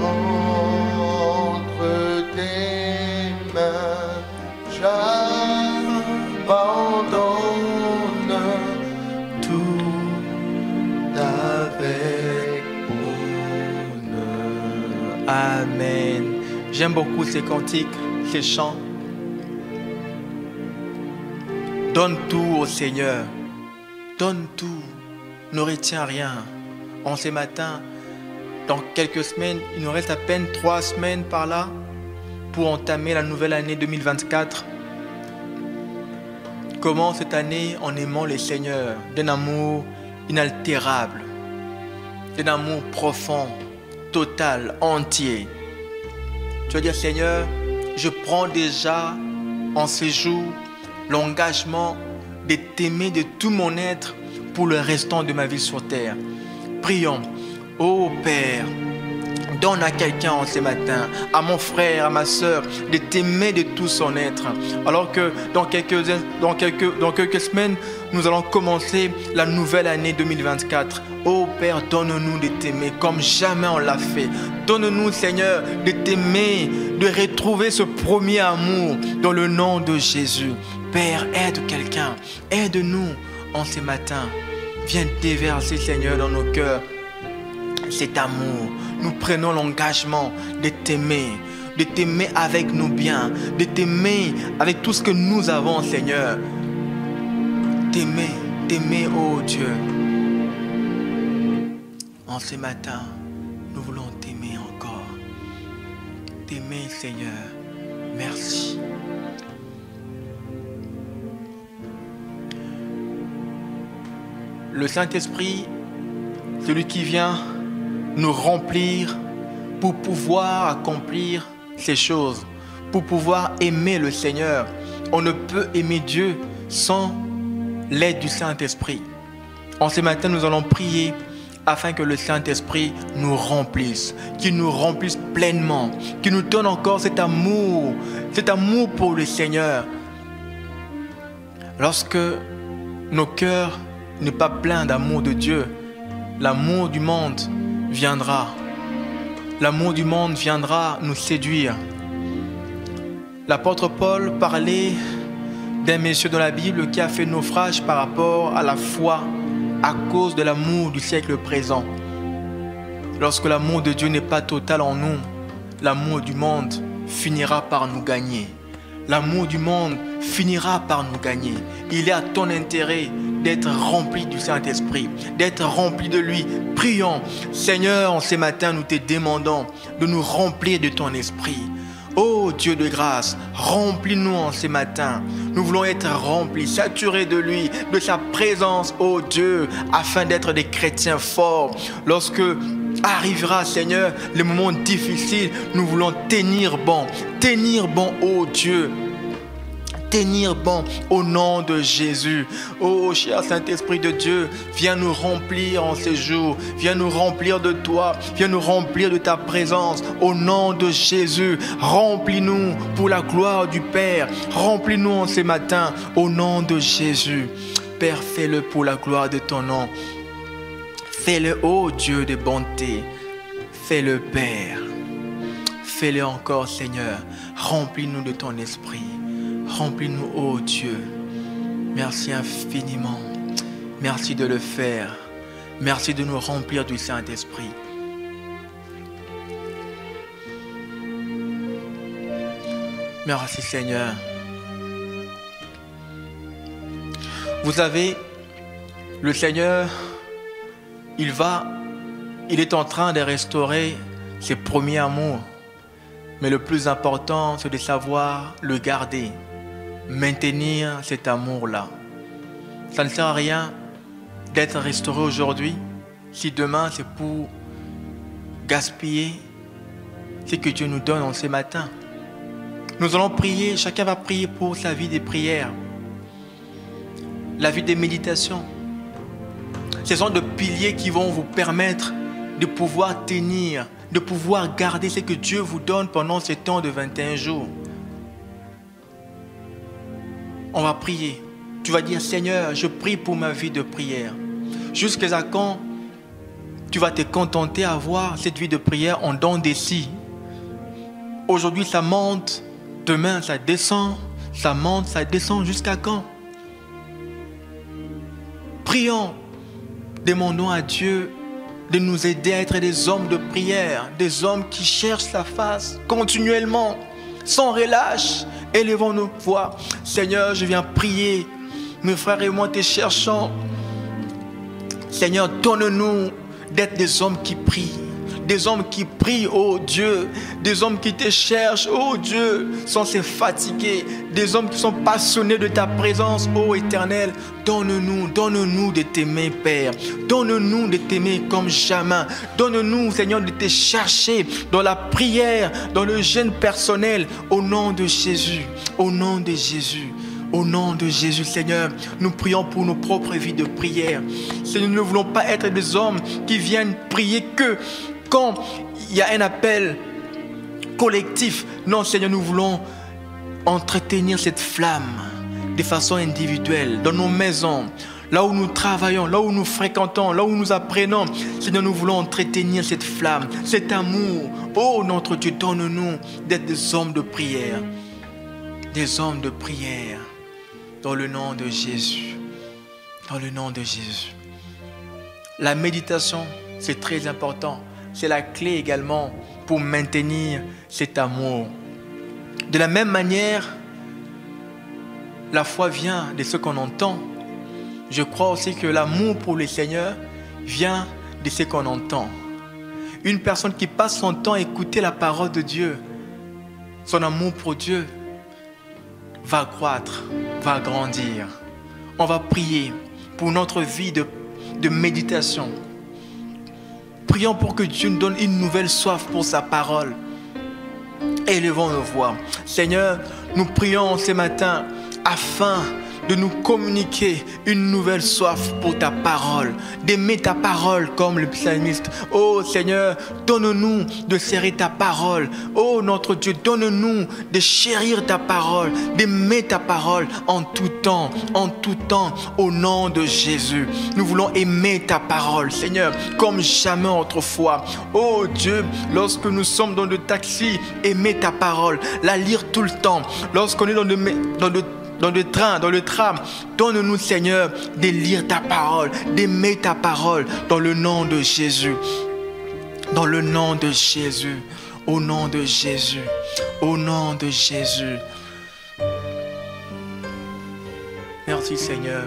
Entre tes mains, j'abandonne Tout avec bonheur. Amen. J'aime beaucoup ces cantiques, ces chants. Donne tout au Seigneur. Donne tout. Ne retiens rien. En ces matins, dans quelques semaines, il nous reste à peine 3 semaines par là pour entamer la nouvelle année 2024. Commence cette année en aimant le Seigneur d'un amour inaltérable, d'un amour profond, total, entier. Tu vas dire, Seigneur, je prends déjà en ce jour l'engagement de t'aimer de tout mon être pour le restant de ma vie sur terre. Prions. Ô Père, donne à quelqu'un en ce matin, à mon frère, à ma soeur, de t'aimer de tout son être. Alors que dans quelques semaines, nous allons commencer la nouvelle année 2024. Ô Père, donne-nous de t'aimer comme jamais on l'a fait. Donne-nous, Seigneur, de t'aimer, de retrouver ce premier amour dans le nom de Jésus. Père, aide quelqu'un, aide-nous en ce matin. Viens déverser, Seigneur, dans nos cœurs cet amour. Nous prenons l'engagement de t'aimer avec nos biens, de t'aimer avec tout ce que nous avons, Seigneur. T'aimer, oh Dieu. En ce matin, nous voulons t'aimer encore. T'aimer, Seigneur. Merci. Le Saint-Esprit, celui qui vient nous remplir pour pouvoir accomplir ces choses, pour pouvoir aimer le Seigneur. On ne peut aimer Dieu sans l'aide du Saint-Esprit. En ce matin, nous allons prier afin que le Saint-Esprit nous remplisse, qu'il nous remplisse pleinement, qu'il nous donne encore cet amour pour le Seigneur. Lorsque nos cœurs ne sont pas pleins d'amour de Dieu, l'amour du monde viendra. L'amour du monde viendra nous séduire. L'apôtre Paul parlait d'un monsieur dans la Bible qui a fait naufrage par rapport à la foi à cause de l'amour du siècle présent. Lorsque l'amour de Dieu n'est pas total en nous, l'amour du monde finira par nous gagner. L'amour du monde finira par nous gagner. Il est à ton intérêt d'être rempli du Saint-Esprit, d'être rempli de lui. Prions. Seigneur, en ce matin, nous te demandons de nous remplir de ton esprit. Oh Dieu de grâce, remplis-nous en ce matin. Nous voulons être remplis, saturés de lui, de sa présence, oh Dieu, afin d'être des chrétiens forts. Lorsque arrivera, Seigneur, les moments difficiles, nous voulons tenir bon, oh Dieu. tenir bon au nom de Jésus. Oh, cher Saint-Esprit de Dieu, viens nous remplir en ces jours. Viens nous remplir de toi. Viens nous remplir de ta présence au nom de Jésus. Remplis-nous pour la gloire du Père. Remplis-nous en ces matins au nom de Jésus. Père, fais-le pour la gloire de ton nom. Fais-le, ô Dieu de bonté. Fais-le, Père. Fais-le encore, Seigneur. Remplis-nous de ton esprit. Remplis-nous, ô Dieu. Merci infiniment. Merci de le faire. Merci de nous remplir du Saint-Esprit. Merci, Seigneur. Vous savez, le Seigneur, il est en train de restaurer ses premiers amours. Mais le plus important, c'est de savoir le garder, maintenir cet amour-là. Ça ne sert à rien d'être restauré aujourd'hui si demain c'est pour gaspiller ce que Dieu nous donne en ce matin. Nous allons prier, chacun va prier pour sa vie de prière, la vie de méditation. Ce sont des piliers qui vont vous permettre de pouvoir tenir, de pouvoir garder ce que Dieu vous donne pendant ce temps de 21 jours. On va prier. Tu vas dire, Seigneur, je prie pour ma vie de prière. Jusqu'à quand tu vas te contenter à avoir cette vie de prière en dents de scie? Aujourd'hui, ça monte. Demain, ça descend. Ça monte, ça descend. Jusqu'à quand? Prions. Demandons à Dieu de nous aider à être des hommes de prière, des hommes qui cherchent sa face continuellement, sans relâche. Élevons nos voix. Seigneur, je viens prier. Mes frères et moi te cherchons. Seigneur, donne-nous d'être des hommes qui prient. Des hommes qui prient, oh Dieu. Des hommes qui te cherchent, oh Dieu, sans se fatiguer. Des hommes qui sont passionnés de ta présence, oh Éternel. Donne-nous de t'aimer, Père. Donne-nous de t'aimer comme jamais. Donne-nous, Seigneur, de te chercher dans la prière, dans le jeûne personnel, au nom de Jésus. Au nom de Jésus. Au nom de Jésus, Seigneur, nous prions pour nos propres vies de prière. Seigneur, nous ne voulons pas être des hommes qui viennent prier que quand il y a un appel collectif. Non, Seigneur, nous voulons entretenir cette flamme de façon individuelle, dans nos maisons, là où nous travaillons, là où nous fréquentons, là où nous apprenons. Seigneur, nous voulons entretenir cette flamme, cet amour. Oh, notre Dieu, donne-nous d'être des hommes de prière. Des hommes de prière. Dans le nom de Jésus. Dans le nom de Jésus. La méditation, c'est très important. C'est la clé également pour maintenir cet amour. De la même manière, la foi vient de ce qu'on entend. Je crois aussi que l'amour pour le Seigneur vient de ce qu'on entend. Une personne qui passe son temps à écouter la parole de Dieu, son amour pour Dieu va croître, va grandir. On va prier pour notre vie de méditation. Prions pour que Dieu nous donne une nouvelle soif pour sa parole. Élevons nos voix. Seigneur, nous prions ce matin afin de nous communiquer une nouvelle soif pour ta parole, d'aimer ta parole comme le psalmiste. Oh Seigneur, donne-nous de serrer ta parole. Oh notre Dieu, donne-nous de chérir ta parole, d'aimer ta parole en tout temps, au nom de Jésus. Nous voulons aimer ta parole, Seigneur, comme jamais autrefois. Oh Dieu, lorsque nous sommes dans le taxi, aimer ta parole, la lire tout le temps. Lorsqu'on est dans le train, dans le tram, donne-nous, Seigneur, de lire ta parole, d'aimer ta parole, dans le nom de Jésus. Dans le nom de Jésus. Au nom de Jésus. Au nom de Jésus. Merci, Seigneur.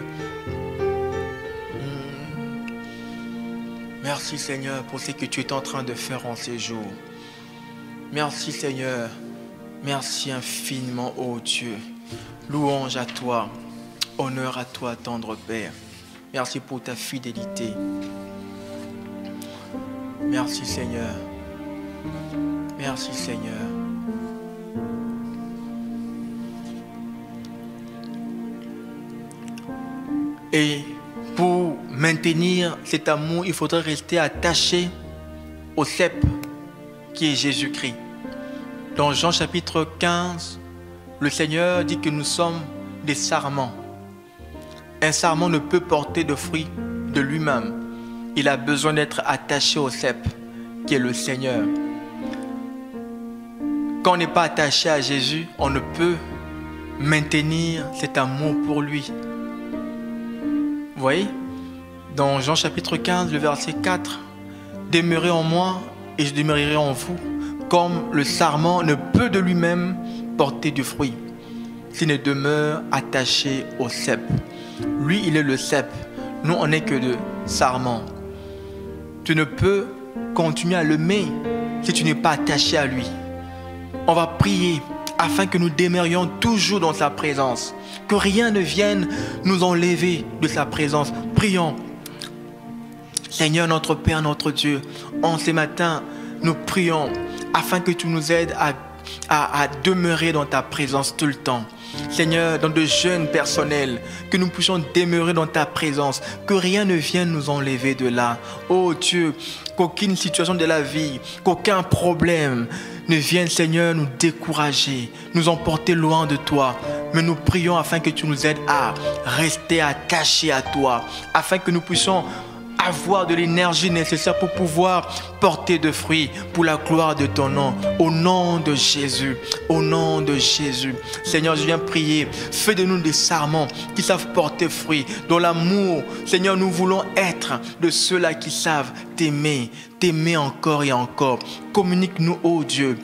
Merci, Seigneur, pour ce que tu es en train de faire en ces jours. Merci, Seigneur. Merci infiniment, ô Dieu. Louange à toi, honneur à toi, tendre Père. Merci pour ta fidélité. Merci Seigneur. Merci Seigneur. Et pour maintenir cet amour, il faudrait rester attaché au cep qui est Jésus-Christ. Dans Jean chapitre 15, le Seigneur dit que nous sommes des sarments. Un sarment ne peut porter de fruits de lui-même. Il a besoin d'être attaché au cep qui est le Seigneur. Quand on n'est pas attaché à Jésus, on ne peut maintenir cet amour pour lui. Vous voyez, dans Jean chapitre 15, le verset 4, « Demeurez en moi et je demeurerai en vous, comme le sarment ne peut de lui-même porter du fruit, s'il ne demeure attaché au cep. » Lui, il est le cep. Nous, on n'est que de sarments. Tu ne peux continuer à l'aimer si tu n'es pas attaché à lui. On va prier afin que nous demeurions toujours dans sa présence. Que rien ne vienne nous enlever de sa présence. Prions. Seigneur, notre Père, notre Dieu, en ce matin, nous prions afin que tu nous aides à demeurer dans ta présence tout le temps. Seigneur, dans de jeûnes personnels, que nous puissions demeurer dans ta présence, que rien ne vienne nous enlever de là. Oh Dieu, qu'aucune situation de la vie, qu'aucun problème ne vienne, Seigneur, nous décourager, nous emporter loin de toi. Mais nous prions afin que tu nous aides à rester attachés à toi, afin que nous puissions avoir de l'énergie nécessaire pour pouvoir porter de fruits pour la gloire de ton nom. Au nom de Jésus, au nom de Jésus. Seigneur, je viens prier. Fais de nous des sarments qui savent porter fruit. Dans l'amour, Seigneur, nous voulons être de ceux-là qui savent t'aimer, t'aimer encore et encore. Communique-nous, ô Dieu,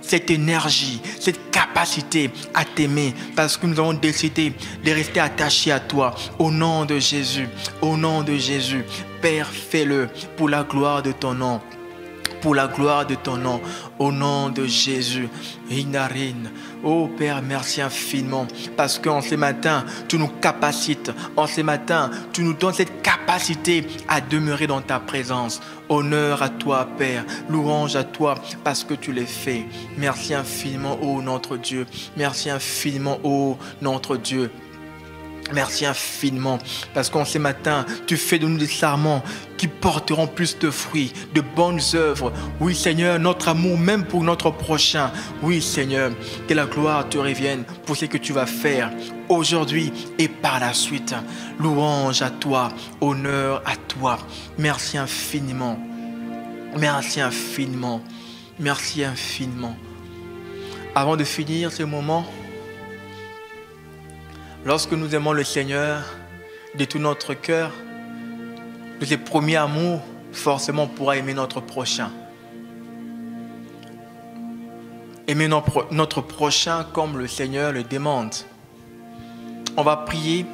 cette énergie, cette capacité à t'aimer, parce que nous avons décidé de rester attachés à toi. Au nom de Jésus, au nom de Jésus. Père, fais-le pour la gloire de ton nom. Pour la gloire de ton nom, au nom de Jésus. Inarine. Oh Père, merci infiniment, parce qu'en ce matin, tu nous capacites. En ce matin, tu nous donnes cette capacité à demeurer dans ta présence. Honneur à toi, Père. Louange à toi, parce que tu l'as fait. Merci infiniment, ô notre Dieu. Merci infiniment, ô notre Dieu. Merci infiniment, parce qu'en ce matin, tu fais de nous des sarments qui porteront plus de fruits, de bonnes œuvres. Oui, Seigneur, notre amour même pour notre prochain. Oui, Seigneur, que la gloire te revienne pour ce que tu vas faire aujourd'hui et par la suite. Louange à toi, honneur à toi. Merci infiniment. Merci infiniment. Merci infiniment. Avant de finir ce moment, lorsque nous aimons le Seigneur de tout notre cœur, de ses premiers amours, forcément on pourra aimer notre prochain. Aimer notre prochain comme le Seigneur le demande. On va prier,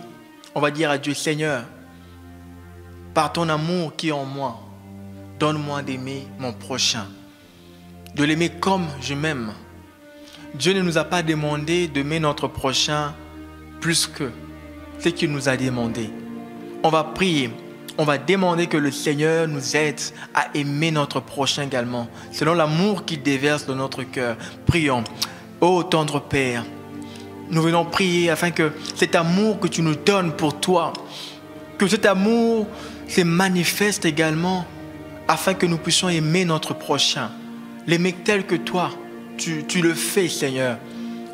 on va dire à Dieu, Seigneur, par ton amour qui est en moi, donne-moi d'aimer mon prochain, de l'aimer comme je m'aime. Dieu ne nous a pas demandé d'aimer notre prochain plus que ce qu'il nous a demandé. On va prier, on va demander que le Seigneur nous aide à aimer notre prochain également, selon l'amour qu'il déverse dans notre cœur. Prions. Ô tendre Père, nous venons prier afin que cet amour que tu nous donnes pour toi, que cet amour se manifeste également, afin que nous puissions aimer notre prochain, l'aimer tel que toi, tu le fais, Seigneur,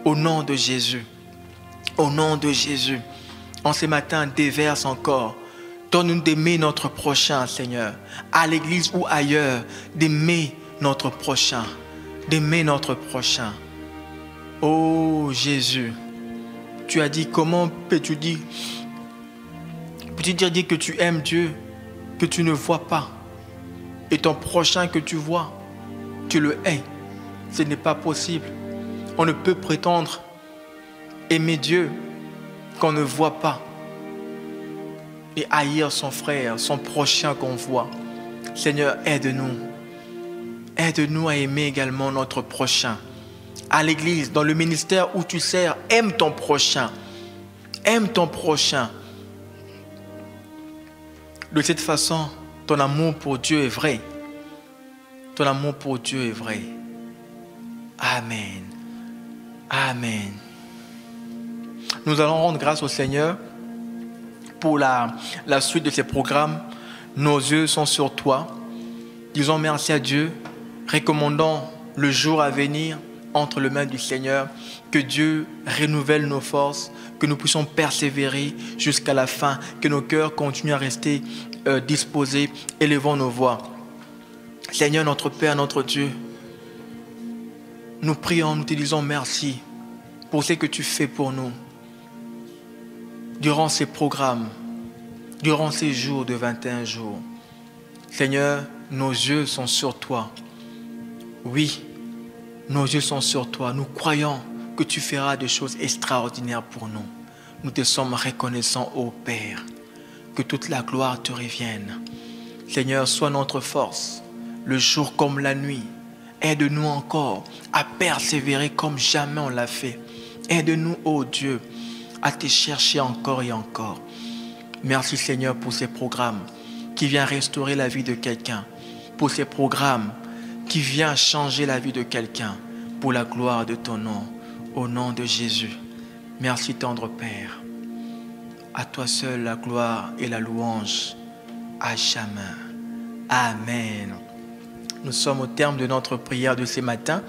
au nom de Jésus. Au nom de Jésus, en ce matin, déverse encore. Donne-nous d'aimer notre prochain, Seigneur. À l'église ou ailleurs, d'aimer notre prochain. D'aimer notre prochain. Oh Jésus, tu as dit, comment peux-tu dire que tu aimes Dieu, que tu ne vois pas, et ton prochain que tu vois, tu le hais? Ce n'est pas possible. On ne peut prétendre aimer Dieu qu'on ne voit pas et haïr son frère, son prochain qu'on voit. Seigneur, aide-nous. Aide-nous à aimer également notre prochain. À l'église, dans le ministère où tu sers, aime ton prochain. Aime ton prochain. De cette façon, ton amour pour Dieu est vrai. Ton amour pour Dieu est vrai. Amen. Amen. Nous allons rendre grâce au Seigneur pour la suite de ces programmes. Nos yeux sont sur toi. Disons merci à Dieu. Recommandons le jour à venir entre les mains du Seigneur. Que Dieu renouvelle nos forces, que nous puissions persévérer jusqu'à la fin, que nos cœurs continuent à rester disposés. Élevons nos voix. Seigneur, notre Père, notre Dieu, nous prions, nous te disons merci pour ce que tu fais pour nous. Durant ces programmes, durant ces jours de 21 jours, Seigneur, nos yeux sont sur toi. Oui, nos yeux sont sur toi. Nous croyons que tu feras des choses extraordinaires pour nous. Nous te sommes reconnaissants, ô Père, que toute la gloire te revienne. Seigneur, sois notre force, le jour comme la nuit. Aide-nous encore à persévérer comme jamais on l'a fait. Aide-nous, ô Dieu, à te chercher encore et encore. Merci Seigneur pour ces programmes qui viennent restaurer la vie de quelqu'un, pour ces programmes qui viennent changer la vie de quelqu'un, pour la gloire de ton nom, au nom de Jésus. Merci tendre Père. À toi seul la gloire et la louange à jamais. Amen. Nous sommes au terme de notre prière de ce matin.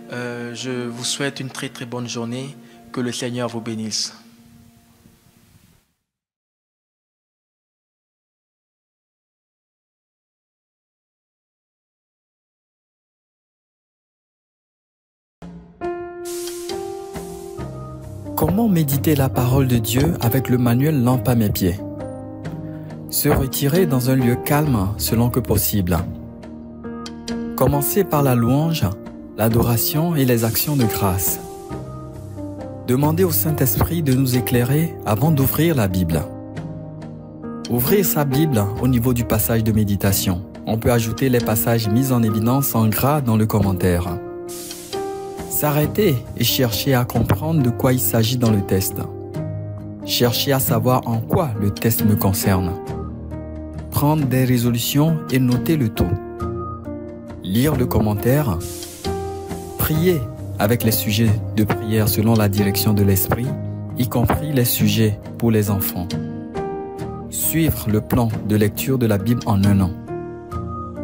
Je vous souhaite une très très bonne journée. Que le Seigneur vous bénisse. Comment méditer la parole de Dieu avec le manuel Lampe à mes pieds? Se retirer dans un lieu calme selon que possible. Commencer par la louange, l'adoration et les actions de grâce. Demandez au Saint-Esprit de nous éclairer avant d'ouvrir la Bible. Ouvrir sa Bible au niveau du passage de méditation. On peut ajouter les passages mis en évidence en gras dans le commentaire. S'arrêter et chercher à comprendre de quoi il s'agit dans le texte. Chercher à savoir en quoi le texte me concerne. Prendre des résolutions et noter le tout. Lire le commentaire. Prier avec les sujets de prière selon la direction de l'Esprit, y compris les sujets pour les enfants. Suivre le plan de lecture de la Bible en un an.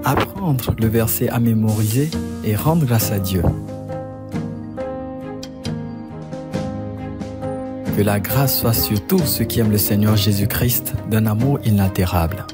Apprendre le verset à mémoriser et rendre grâce à Dieu. Que la grâce soit sur tous ceux qui aiment le Seigneur Jésus-Christ d'un amour inaltérable.